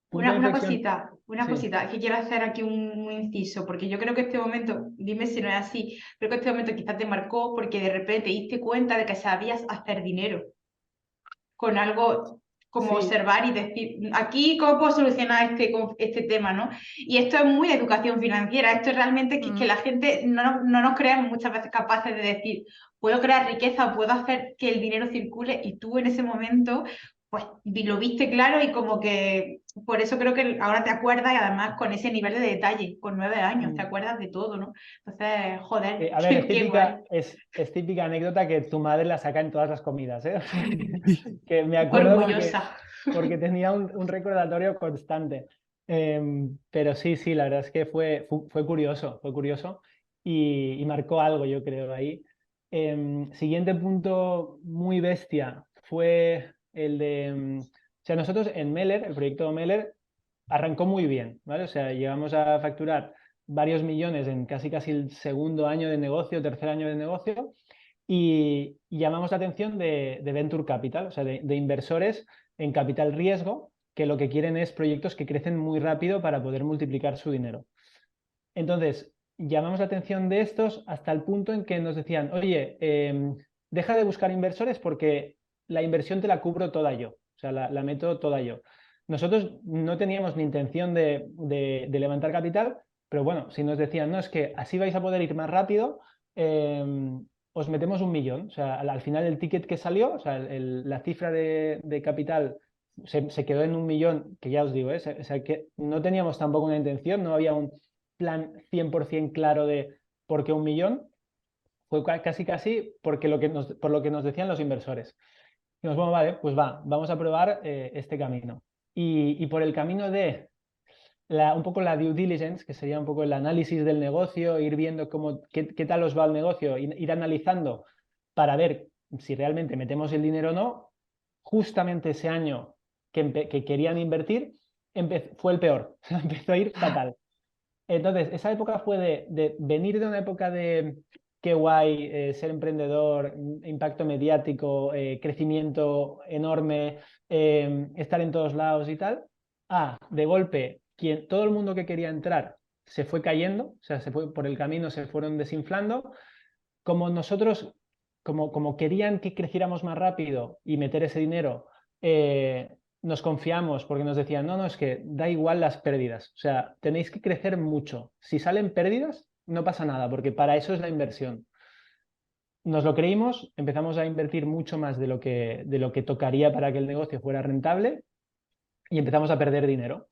punto de Una inflexión. una Sí, cosita, es que quiero hacer aquí un inciso, porque yo creo que este momento, dime si no es así, creo que este momento quizás te marcó porque de repente te diste cuenta de que sabías hacer dinero con algo como sí, observar y decir, aquí cómo puedo solucionar este tema, ¿no? Y esto es muy de educación financiera, esto es realmente que la gente no nos creamos muchas veces capaces de decir, puedo crear riqueza, puedo hacer que el dinero circule y tú en ese momento pues lo viste claro y como que por eso creo que ahora te acuerdas y además con ese nivel de detalle, con 9 años, te acuerdas de todo, ¿no? Entonces, joder, A ver, qué guay. es típica anécdota que tu madre la saca en todas las comidas, ¿eh? Que me acuerdo Orgullosa. porque tenía un recordatorio constante. Pero sí, sí, la verdad es que fue curioso y marcó algo, yo creo, ahí. Siguiente punto muy bestia fue el de... o sea, nosotros en Meller, el proyecto Meller, arrancó muy bien, ¿vale? O sea, llegamos a facturar varios millones en casi el segundo año de negocio, tercer año de negocio, y llamamos la atención de Venture Capital, o sea, de inversores en capital riesgo, que lo que quieren es proyectos que crecen muy rápido para poder multiplicar su dinero. Entonces, llamamos la atención de estos hasta el punto en que nos decían, oye, deja de buscar inversores porque la inversión te la cubro toda yo, o sea, la meto toda yo. Nosotros no teníamos ni intención de levantar capital, pero bueno, si nos decían, no, es que así vais a poder ir más rápido, os metemos 1 millón. O sea, al final el ticket que salió, o sea, la cifra de capital se quedó en 1 millón, que ya os digo, o sea, que no teníamos tampoco una intención, no había un plan 100% claro de por qué 1 millón, fue casi porque por lo que nos decían los inversores. Dijimos, bueno, vale, pues vamos a probar este camino. Y por el camino de un poco la due diligence, que sería un poco el análisis del negocio, ir viendo qué tal os va el negocio, ir analizando para ver si realmente metemos el dinero o no, justamente ese año que querían invertir, fue el peor, empezó a ir fatal. Entonces, esa época fue de venir de una época de qué guay, ser emprendedor, impacto mediático, crecimiento enorme, estar en todos lados y tal, a de golpe, todo el mundo que quería entrar se fue cayendo, o sea, se fue por el camino, se fueron desinflando. Como nosotros, como querían que creciéramos más rápido y meter ese dinero, nos confiamos porque nos decían, no, es que da igual las pérdidas, o sea, tenéis que crecer mucho. Si salen pérdidas, no pasa nada, porque para eso es la inversión. Nos lo creímos, empezamos a invertir mucho más de lo que tocaría para que el negocio fuera rentable y empezamos a perder dinero.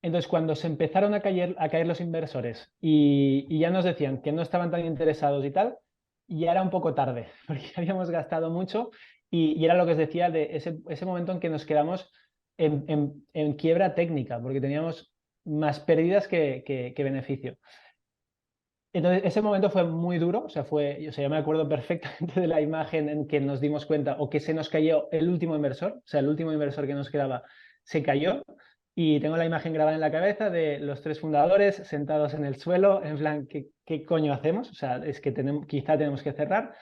Entonces, cuando se empezaron a caer los inversores y ya nos decían que no estaban tan interesados y tal, ya era un poco tarde, porque habíamos gastado mucho y era lo que os decía de ese momento en que nos quedamos en quiebra técnica, porque teníamos más pérdidas que beneficio. Entonces, ese momento fue muy duro, o sea, yo me acuerdo perfectamente de la imagen en que nos dimos cuenta o que se nos cayó el último inversor, o sea, el último inversor que nos quedaba se cayó y tengo la imagen grabada en la cabeza de los 3 fundadores sentados en el suelo, en plan, ¿qué coño hacemos? O sea, es que quizá tenemos que cerrar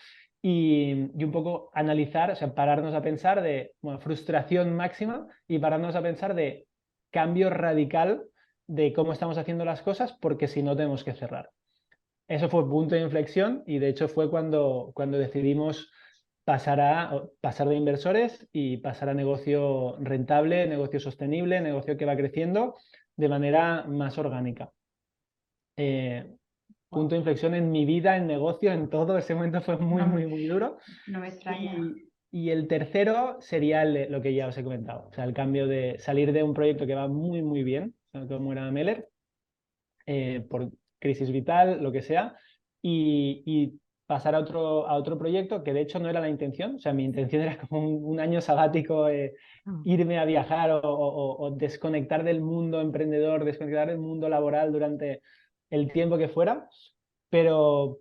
y un poco analizar, o sea, pararnos a pensar de, bueno, frustración máxima y pararnos a pensar de cambio radical de cómo estamos haciendo las cosas porque si no tenemos que cerrar. Eso fue punto de inflexión y de hecho fue cuando decidimos pasar de inversores y pasar a negocio rentable, negocio sostenible, negocio que va creciendo de manera más orgánica. Punto de inflexión en mi vida, en negocio, en todo. Ese momento fue muy, muy, muy duro. No me extraña. Y el tercero sería lo que ya os he comentado, o sea, el cambio de salir de un proyecto que va muy, muy bien, como era Meller, por crisis vital, lo que sea, y pasar a otro proyecto que de hecho no era la intención, o sea, mi intención era como un año sabático, irme a viajar o desconectar del mundo emprendedor, desconectar del mundo laboral durante el tiempo que fuera, pero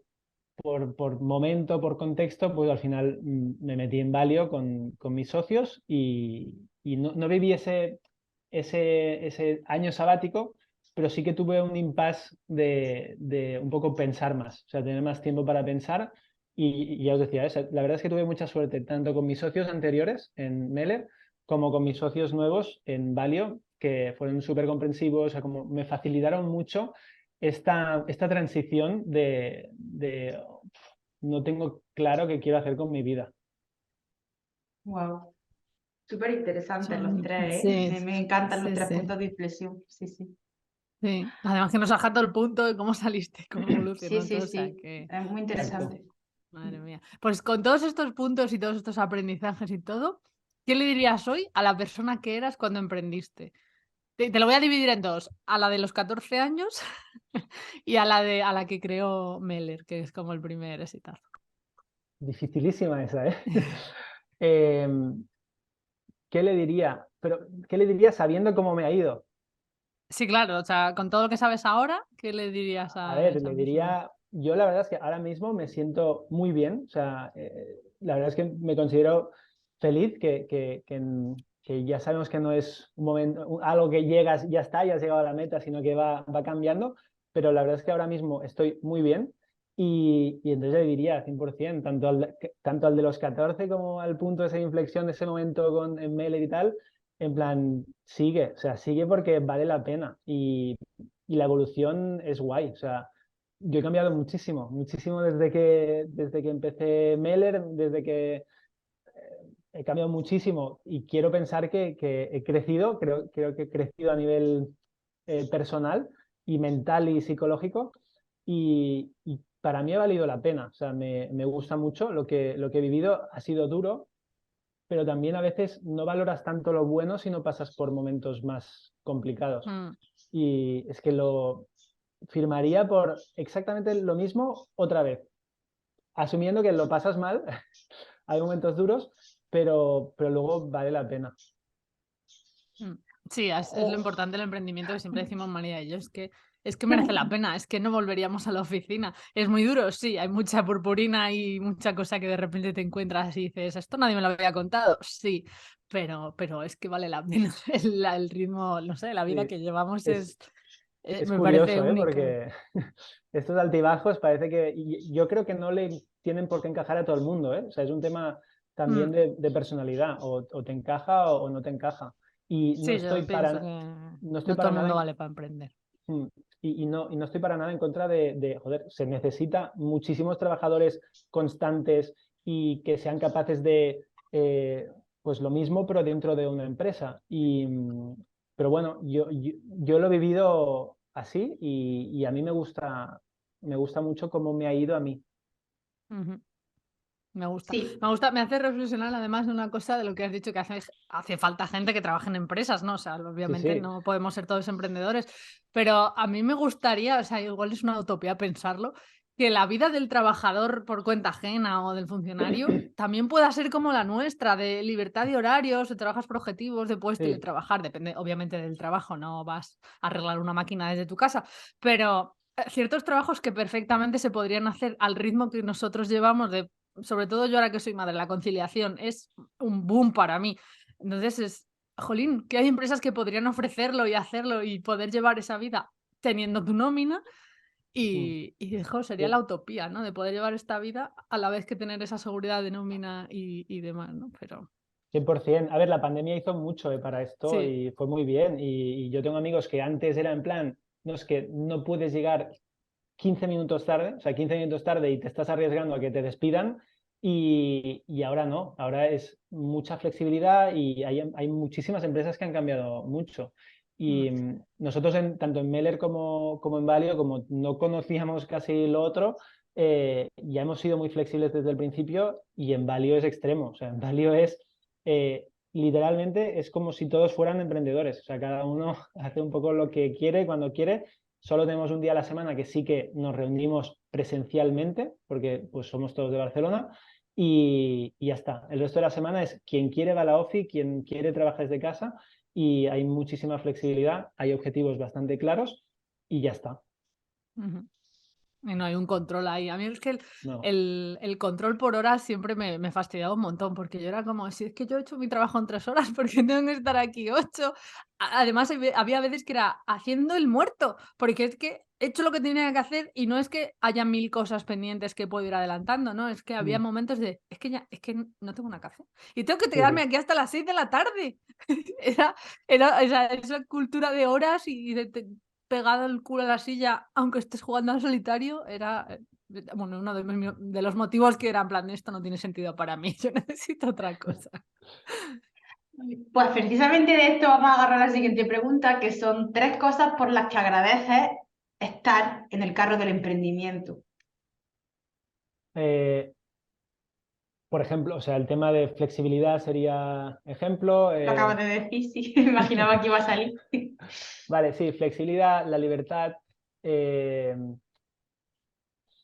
por momento, por contexto, pues al final me metí en Valio con mis socios y no viví ese año sabático, pero sí que tuve un impasse de un poco pensar más, o sea, tener más tiempo para pensar y ya os decía, la verdad es que tuve mucha suerte tanto con mis socios anteriores en Meller como con mis socios nuevos en Valio, que fueron súper comprensivos, o sea, como me facilitaron mucho esta transición de no tengo claro qué quiero hacer con mi vida. Wow. Súper interesantes los Son- tres, Sí, ¿eh? Me encantan los sí, 3 puntos de inflexión. Sí, sí. sí. Además que nos ha todo el punto de cómo saliste, cómo Sí, evolucionó sí, todo, o sea sí. que... Es muy Exacto. interesante. Madre mía. Pues con todos estos puntos y todos estos aprendizajes y todo, ¿qué le dirías hoy a la persona que eras cuando emprendiste? Te lo voy a dividir en dos, a la de los 14 años y a la que creó Meller, que es como el primer exitazo. Dificilísima esa, ¿eh? ¿Qué le diría? Pero, ¿qué le diría sabiendo cómo me ha ido? Sí, claro, o sea, con todo lo que sabes ahora, ¿qué le dirías A a ver, esa le persona? diría, yo la verdad es que ahora mismo me siento muy bien, o sea, la verdad es que me considero feliz que ya sabemos que no es un momento, algo que llegas, ya está, ya has llegado a la meta, sino que va cambiando, pero la verdad es que ahora mismo estoy muy bien y entonces le diría 100%, tanto al de los 14 como al punto de esa inflexión de ese momento en Mailer y tal, en plan, sigue, o sea, sigue porque vale la pena y la evolución es guay. O sea, yo he cambiado muchísimo, muchísimo desde que empecé Meller, desde que he cambiado muchísimo y quiero pensar que he crecido, creo que he crecido a nivel personal y mental y psicológico y para mí ha valido la pena. O sea, me gusta mucho lo que he vivido, ha sido duro, pero también a veces no valoras tanto lo bueno si no pasas por momentos más complicados. Mm. Y es que lo firmaría por exactamente lo mismo otra vez, asumiendo que lo pasas mal, hay momentos duros, pero luego vale la pena. Mm. Sí, es lo importante del emprendimiento que siempre decimos María y yo, es que merece la pena, es que no volveríamos a la oficina. Es muy duro, sí, hay mucha purpurina y mucha cosa que de repente te encuentras y dices, esto nadie me lo había contado, sí, pero es que vale la pena. El ritmo, no sé, la vida Sí, que llevamos es, es me parece curioso, ¿eh? única. Porque estos altibajos parece que y yo creo que no le tienen por qué encajar a todo el mundo, ¿eh? O sea, es un tema también Mm. de personalidad, o te encaja o no te encaja. Y Sí, yo pienso que no estoy no todo para el mundo nada vale para emprender. Mm. Y no estoy para nada en contra joder, se necesita muchísimos trabajadores constantes y que sean capaces de pues lo mismo, pero dentro de una empresa. Pero bueno, yo lo he vivido así y a mí me gusta mucho cómo me ha ido a mí. Ujú. Me gusta. Sí, Me gusta, me hace reflexionar además de una cosa de lo que has dicho, que hace falta gente que trabaje en empresas, ¿no? O sea, Sí, obviamente sí. no podemos ser todos emprendedores, pero a mí me gustaría, o sea, igual es una utopía pensarlo, que la vida del trabajador por cuenta ajena o del funcionario también pueda ser como la nuestra, de libertad de horarios, de trabajas por objetivos, de puedes Sí. teletrabajar, depende obviamente del trabajo, no vas a arreglar una máquina desde tu casa, pero ciertos trabajos que perfectamente se podrían hacer al ritmo que nosotros llevamos de sobre todo yo ahora que soy madre, la conciliación es un boom para mí. Entonces jolín, que hay empresas que podrían ofrecerlo y hacerlo y poder llevar esa vida teniendo tu nómina Mm. jo, sería la utopía, ¿no? De poder llevar esta vida a la vez que tener esa seguridad de nómina y demás, ¿no? Pero 100%. A ver, la pandemia hizo mucho para esto sí, y fue muy bien. Y yo tengo amigos que antes era en plan, no es que no puedes llegar 15 minutos tarde, o sea, 15 minutos tarde y te estás arriesgando a que te despidan y ahora no, ahora es mucha flexibilidad y hay muchísimas empresas que han cambiado mucho. Y mm, nosotros, tanto en Meller como en Valio, como no conocíamos casi lo otro, ya hemos sido muy flexibles desde el principio y en Valio es extremo, o sea, en Valio es literalmente es como si todos fueran emprendedores, o sea, cada uno hace un poco lo que quiere, cuando quiere. Solo tenemos un día a la semana que sí que nos reunimos presencialmente, porque pues somos todos de Barcelona, y ya está. El resto de la semana es quien quiere va a la OFI, quien quiere trabaja desde casa, y hay muchísima flexibilidad, hay objetivos bastante claros, y ya está. ujú. Y no hay un control ahí. A mí es que No. el control por horas siempre me fastidiaba un montón, porque yo era como, si es que yo he hecho mi trabajo en 3 horas, ¿por qué tengo que estar aquí 8? Además, había veces que era haciendo el muerto, porque es que he hecho lo que tenía que hacer y no es que haya 1000 cosas pendientes que puedo ir adelantando, ¿no? Es que había Mm. momentos de, es que no tengo una café y tengo que Sí, quedarme sí. aquí hasta las 6 de la tarde. Era, esa cultura de horas y de pegado el culo a la silla, aunque estés jugando al solitario, era bueno, uno de los motivos que era en plan, esto no tiene sentido para mí, yo necesito otra cosa. pues precisamente de esto vamos a agarrar la siguiente pregunta, que son 3 cosas por las que agradeces estar en el carro del emprendimiento. Eh, por ejemplo, o sea, el tema de flexibilidad sería ejemplo. Lo acabo de decir, sí, me imaginaba que iba a salir. Vale, sí, flexibilidad, la libertad. eh,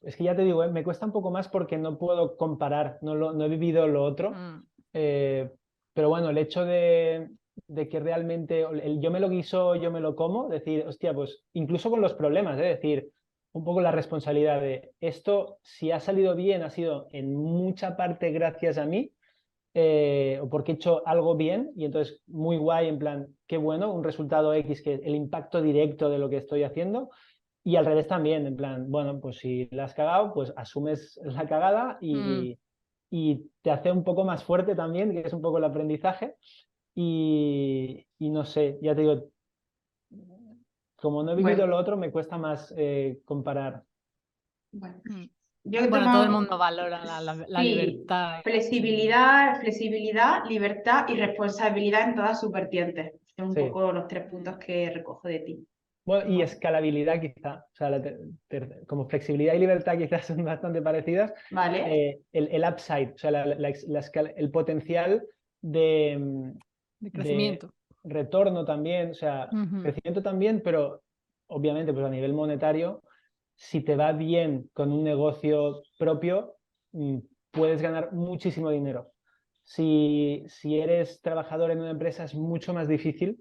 Es que ya te digo, me cuesta un poco más porque no puedo comparar, no he vivido lo otro. Mm, eh, pero bueno, el hecho de que realmente yo me lo guiso, yo me lo como, decir, hostia, pues incluso con los problemas, decir, un poco la responsabilidad de esto, si ha salido bien, ha sido en mucha parte gracias a mí, o porque he hecho algo bien y entonces muy guay, en plan, qué bueno, un resultado X, que el impacto directo de lo que estoy haciendo. Y al revés también, en plan, bueno, pues si la has cagado, pues asumes la cagada mm, y te hace un poco más fuerte también, que es un poco el aprendizaje. Y no sé, ya te digo, como no he vivido Bueno, lo otro, me cuesta más comparar. bueno. mm. Yo he Bueno, todo el tomado, mundo valora la sí, libertad. Sí. flexibilidad, libertad y responsabilidad en todas sus vertientes. Son un Sí. poco los 3 puntos que recojo de ti. Bueno, y Bueno, escalabilidad quizá, o sea, como flexibilidad y libertad quizás son bastante parecidas. ¿vale? El upside, o sea, el potencial de, De de crecimiento. retorno también, o sea, Ujú, crecimiento también, pero obviamente pues a nivel monetario, si te va bien con un negocio propio, puedes ganar muchísimo dinero. Si eres trabajador en una empresa es mucho más difícil.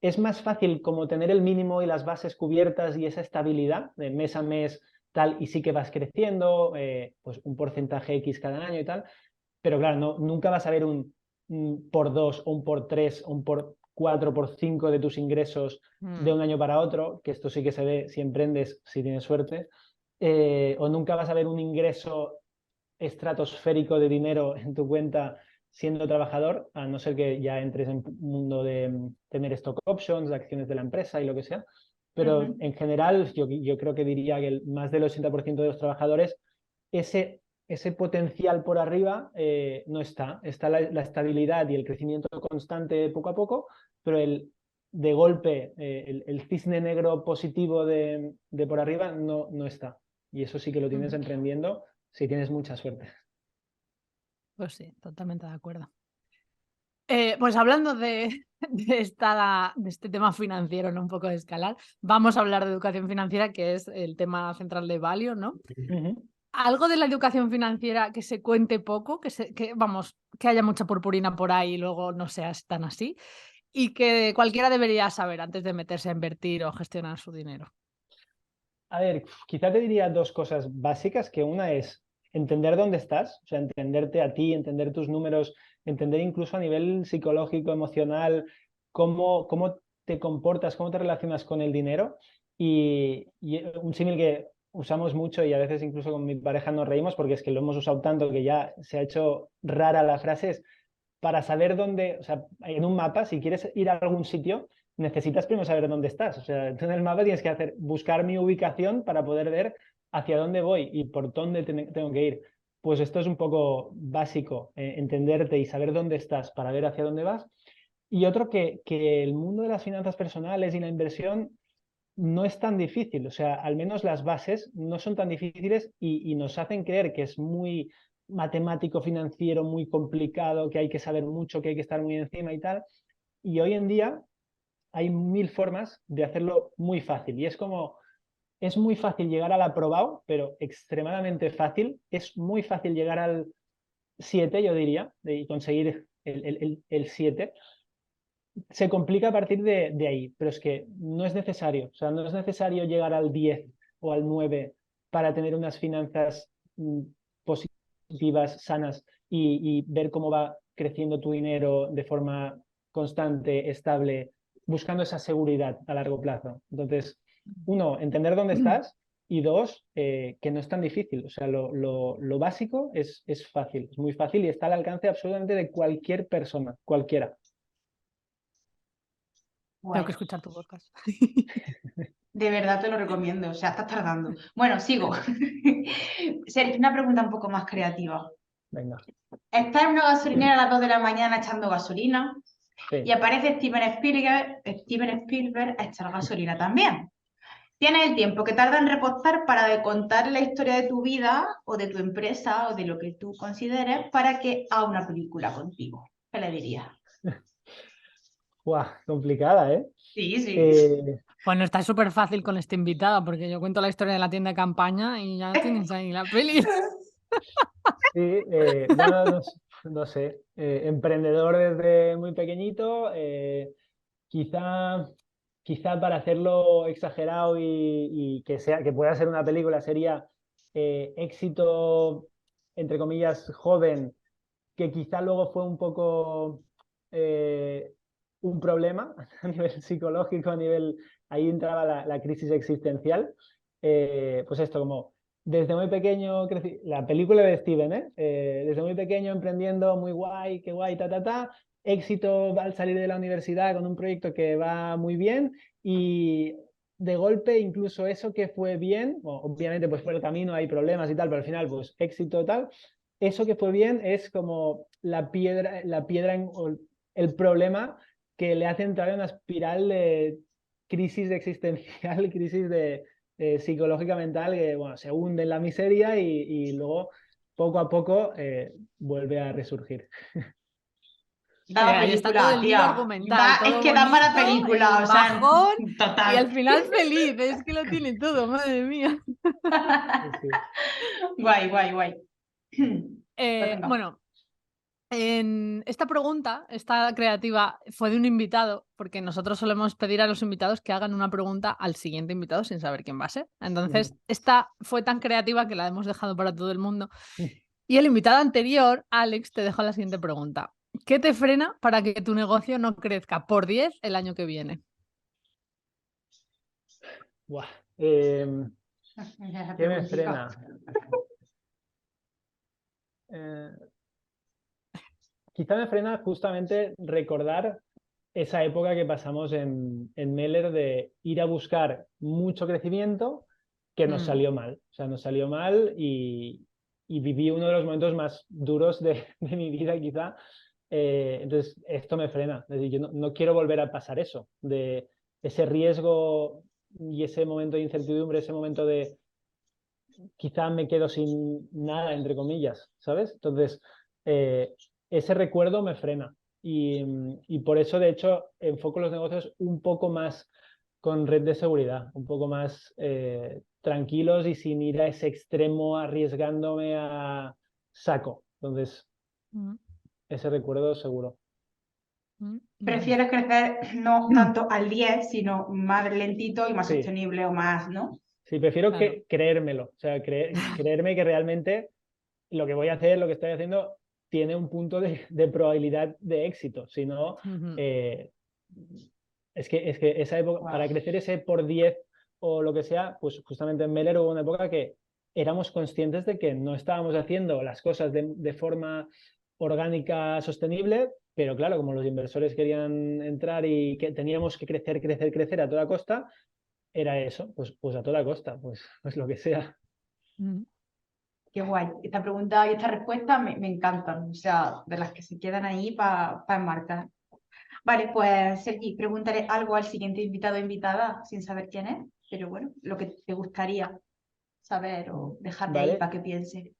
Es más fácil como tener el mínimo y las bases cubiertas y esa estabilidad de mes a mes tal, y sí que vas creciendo, pues un porcentaje X cada año y tal, pero claro, nunca vas a ver un por 2 o un por 3 o un por 4 por 5 de tus ingresos de mm, un año para otro, que esto sí que se ve si emprendes, si tienes suerte, o nunca vas a ver un ingreso estratosférico de dinero en tu cuenta siendo trabajador, a no ser que ya entres en un mundo de tener stock options, de acciones de la empresa y lo que sea. Pero Ujú. en general, yo creo que diría que más del 80% de los trabajadores, ese ese potencial por arriba no está. Está la estabilidad y el crecimiento constante poco a poco, pero de golpe el cisne negro positivo de por arriba no está. Y eso sí que lo tienes emprendiendo si tienes mucha suerte. Pues sí, totalmente de acuerdo. Pues hablando de este tema financiero, ¿no? Un poco de escalar, vamos a hablar de educación financiera, que es el tema central de Valio, ¿no? Algo de la educación financiera que se cuente poco, que haya mucha purpurina por ahí y luego no sea tan así, y que cualquiera debería saber antes de meterse a invertir o gestionar su dinero. A ver, quizá te diría dos cosas básicas, que una es entender dónde estás, o sea, entenderte a ti, entender tus números, entender incluso a nivel psicológico, emocional, cómo te comportas, cómo te relacionas con el dinero. Y un símil que usamos mucho y a veces incluso con mi pareja nos reímos porque es que lo hemos usado tanto que ya se ha hecho rara la frase, es para saber dónde, o sea, en un mapa, si quieres ir a algún sitio, necesitas primero saber dónde estás. O sea, tú en el mapa tienes que buscar mi ubicación para poder ver hacia dónde voy y por dónde tengo que ir. Pues esto es un poco básico, entenderte y saber dónde estás para ver hacia dónde vas. Y otro que el mundo de las finanzas personales y la inversión no es tan difícil. O sea, al menos las bases no son tan difíciles y nos hacen creer que es muy matemático, financiero, muy complicado, que hay que saber mucho, que hay que estar muy encima y tal. Y hoy en día hay 1000 formas de hacerlo muy fácil. Y es muy fácil llegar al aprobado, pero extremadamente fácil. Es muy fácil llegar al 7, yo diría, y conseguir el 7. Se complica a partir de ahí, pero es que no es necesario. O sea, no es necesario llegar al 10 o al 9 para tener unas finanzas positivas, sanas y ver cómo va creciendo tu dinero de forma constante, estable, buscando esa seguridad a largo plazo. Entonces, uno, entender dónde estás y dos, que no es tan difícil. O sea, lo básico es fácil, es muy fácil y está al alcance absolutamente de cualquier persona, cualquiera. Tengo que escuchar tu podcast. De verdad te lo recomiendo, o sea, estás tardando. Bueno, sigo. Sergio, una pregunta un poco más creativa. Venga. Estás en una gasolinera a las 2 de la mañana echando gasolina y Sí. aparece Steven Spielberg a echar gasolina también. Tienes el tiempo que tarda en repostar para contar la historia de tu vida o de tu empresa o de lo que tú consideres para que haga una película contigo. ¿Qué le dirías? Guau, complicada, ¿eh? Sí, sí. Bueno, está súper fácil con este invitado, porque yo cuento la historia de la tienda de campaña y ya tienes ahí la peli. Sí, bueno, no sé. Emprendedor desde muy pequeñito, quizá, quizá para hacerlo exagerado y que pueda ser una película sería éxito, entre comillas, joven, que quizá luego fue un poco un problema a nivel psicológico, ahí entraba la crisis existencial. Pues esto, como desde muy pequeño, la película de Steven, desde muy pequeño emprendiendo, muy guay, qué guay, éxito al salir de la universidad con un proyecto que va muy bien y de golpe incluso eso que fue bien, bueno, obviamente pues por el camino hay problemas y tal, pero al final pues éxito tal, eso que fue bien es como la piedra o el problema que le hace entrar en una espiral de crisis existencial, crisis de psicológica mental, que bueno, se hunde en la miseria y luego poco a poco vuelve a resurgir. Da Ahí está todo película, el hilo tía. argumental, Es todo que da para bonito, película, el o sea, bajón y total. al final feliz. Es que lo tiene todo, madre mía. Sí, sí. Guay, guay, guay. Pues venga. Bueno, en esta pregunta, esta creativa, fue de un invitado, porque nosotros solemos pedir a los invitados que hagan una pregunta al siguiente invitado sin saber quién va a ser. Entonces, esta fue tan creativa que la hemos dejado para todo el mundo. Y el invitado anterior, Alex, te dejó la siguiente pregunta. ¿Qué te frena para que tu negocio no crezca por 10 el año que viene? Buah, Esa ¿qué me preguntita. frena? Quizá me frena justamente recordar esa época que pasamos en Meller de ir a buscar mucho crecimiento que nos salió mal. O sea, nos salió mal y viví uno de los momentos más duros de mi vida quizá. Entonces, esto me frena. Es decir, yo no quiero volver a pasar eso, de ese riesgo y ese momento de incertidumbre, ese momento de quizá me quedo sin nada, entre comillas, ¿sabes? Entonces, ese recuerdo me frena. Y por eso, de hecho, enfoco los negocios un poco más con red de seguridad, un poco más tranquilos y sin ir a ese extremo arriesgándome a saco. Entonces, ese recuerdo seguro. Prefieres crecer no tanto al 10, sino más lentito y más Sí. sostenible o más, ¿no? Sí, prefiero Claro. creérmelo, o sea, creerme que realmente lo que voy a hacer, lo que estoy haciendo, tiene un punto de probabilidad de éxito. Si no, es que esa época, Wow. para crecer ese por 10 o lo que sea, pues justamente en Meller hubo una época que éramos conscientes de que no estábamos haciendo las cosas de forma orgánica sostenible, pero claro, como los inversores querían entrar y que teníamos que crecer a toda costa, era eso, pues a toda costa, pues lo que sea. Qué guay. Esta pregunta y esta respuesta me encantan, o sea, de las que se quedan ahí para enmarcar. Vale, pues Sergi, preguntaré algo al siguiente invitado o invitada sin saber quién es, pero bueno, lo que te gustaría saber o dejarte ahí Vale, para que piense.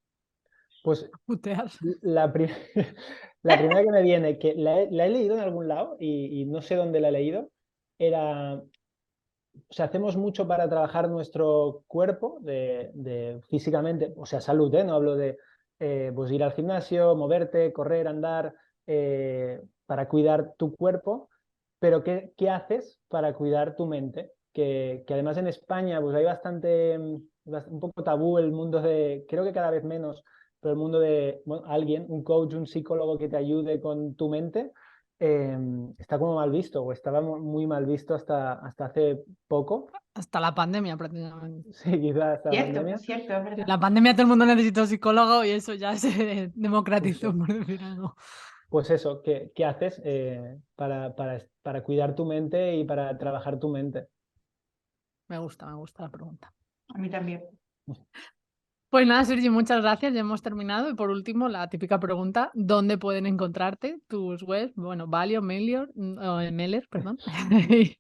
pues Putear. la primera que me viene, que la he leído en algún lado y no sé dónde la he leído, era, o sea, hacemos mucho para trabajar nuestro cuerpo físicamente, o sea, salud, ¿eh? No hablo de pues ir al gimnasio, moverte, correr, andar, para cuidar tu cuerpo, pero ¿qué haces para cuidar tu mente? Que además en España pues hay bastante, un poco tabú el mundo creo que cada vez menos, pero el mundo de bueno, alguien, un coach, un psicólogo que te ayude con tu mente. Está como mal visto, o estaba muy mal visto hasta hace poco. Hasta la pandemia prácticamente. Sí, quizás hasta la pandemia. Cierto, es verdad. La pandemia todo el mundo necesitó psicólogo y eso ya se democratizó, Justo. por decir algo. Pues eso, ¿qué haces para cuidar tu mente y para trabajar tu mente? Me gusta la pregunta. A mí también. Pues nada, Sergi, muchas gracias. Ya hemos terminado. Y por último, la típica pregunta: ¿dónde pueden encontrarte tus webs? Bueno, Valio, Melior, Meller, perdón. Sí,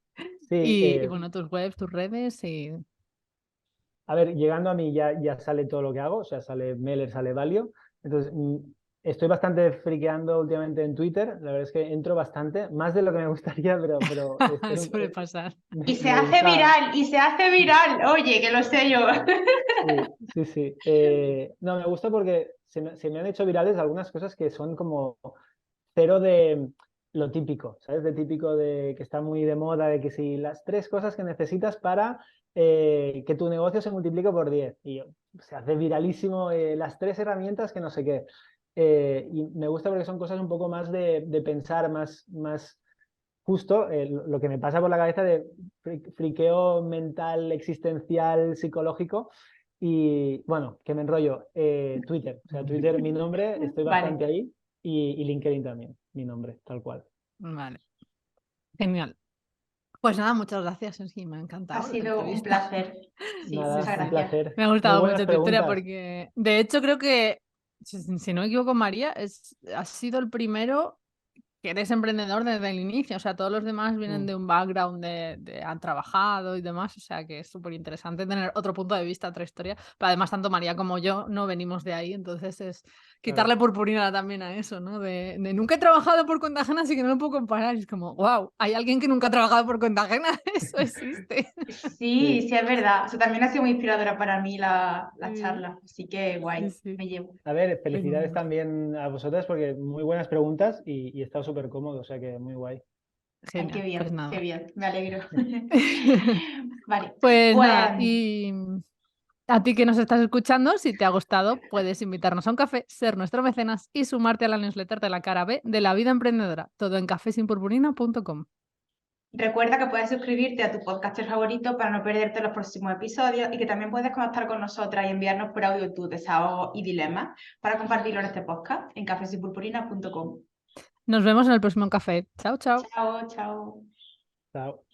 Y bueno, tus webs, tus redes y... a ver, llegando a mí ya sale todo lo que hago, o sea, sale Meller, sale Valio. Entonces, estoy bastante friqueando últimamente en Twitter. La verdad es que entro bastante, más de lo que me gustaría, pero Suele pasar. Y se me hace gusta. viral, y se hace viral. Oye, que lo sé yo. Sí. No, me gusta porque se me han hecho virales algunas cosas que son como cero de lo típico, ¿sabes? De típico de que está muy de moda, de que si las 3 cosas que necesitas para que tu negocio se multiplique por 10. Y se hace viralísimo las 3 herramientas que no sé qué. Y me gusta porque son cosas un poco más de pensar, más justo lo que me pasa por la cabeza de friqueo mental, existencial, psicológico. Y bueno, que me enrollo. Twitter, o sea, Twitter, mi nombre, estoy bastante Vale, ahí. Y LinkedIn también, mi nombre, tal cual. Vale. Genial. Pues nada, muchas gracias, Sergi. Me ha ha encantado la sido un entrevista. placer. Sí, Sí, Nada, muchas un sí. gracias. placer. Me ha Muy gustado buenas mucho tu historia preguntas. porque, de hecho, creo que, si no me equivoco, María, has sido el primero que eres emprendedor desde el inicio. O sea, todos los demás vienen de un background han trabajado y demás. O sea, que es súper interesante tener otro punto de vista, otra historia. Pero además, tanto María como yo no venimos de ahí. Entonces, es quitarle Claro. purpurina también a eso, ¿no? De nunca he trabajado por cuenta ajena, así que no lo puedo comparar. Y es como, wow, hay alguien que nunca ha trabajado por cuenta ajena. Eso existe. Sí, Sí. sí, es verdad. O sea, también ha sido muy inspiradora para mí la Sí, charla. Así que sí, guay, sí. me llevo. A ver, Pues felicidades nada. también a vosotras porque muy buenas preguntas y he estado súper cómodo, o sea que muy guay. Ay, Genial, pues qué nada. bien, me alegro. Vale, Pues pues nada, y a ti que nos estás escuchando, si te ha gustado, puedes invitarnos a un café, ser nuestro mecenas y sumarte a la newsletter de la cara B de la vida emprendedora, todo en cafesinpurpurina.com. recuerda que puedes suscribirte a tu podcaster favorito para no perderte los próximos episodios y que también puedes conectar con nosotras y enviarnos por audio tus desahogos y dilemas para compartirlo en este podcast en cafesinpurpurina.com. Nos vemos en el próximo café. Chao, chao. Chao, chao. Chao.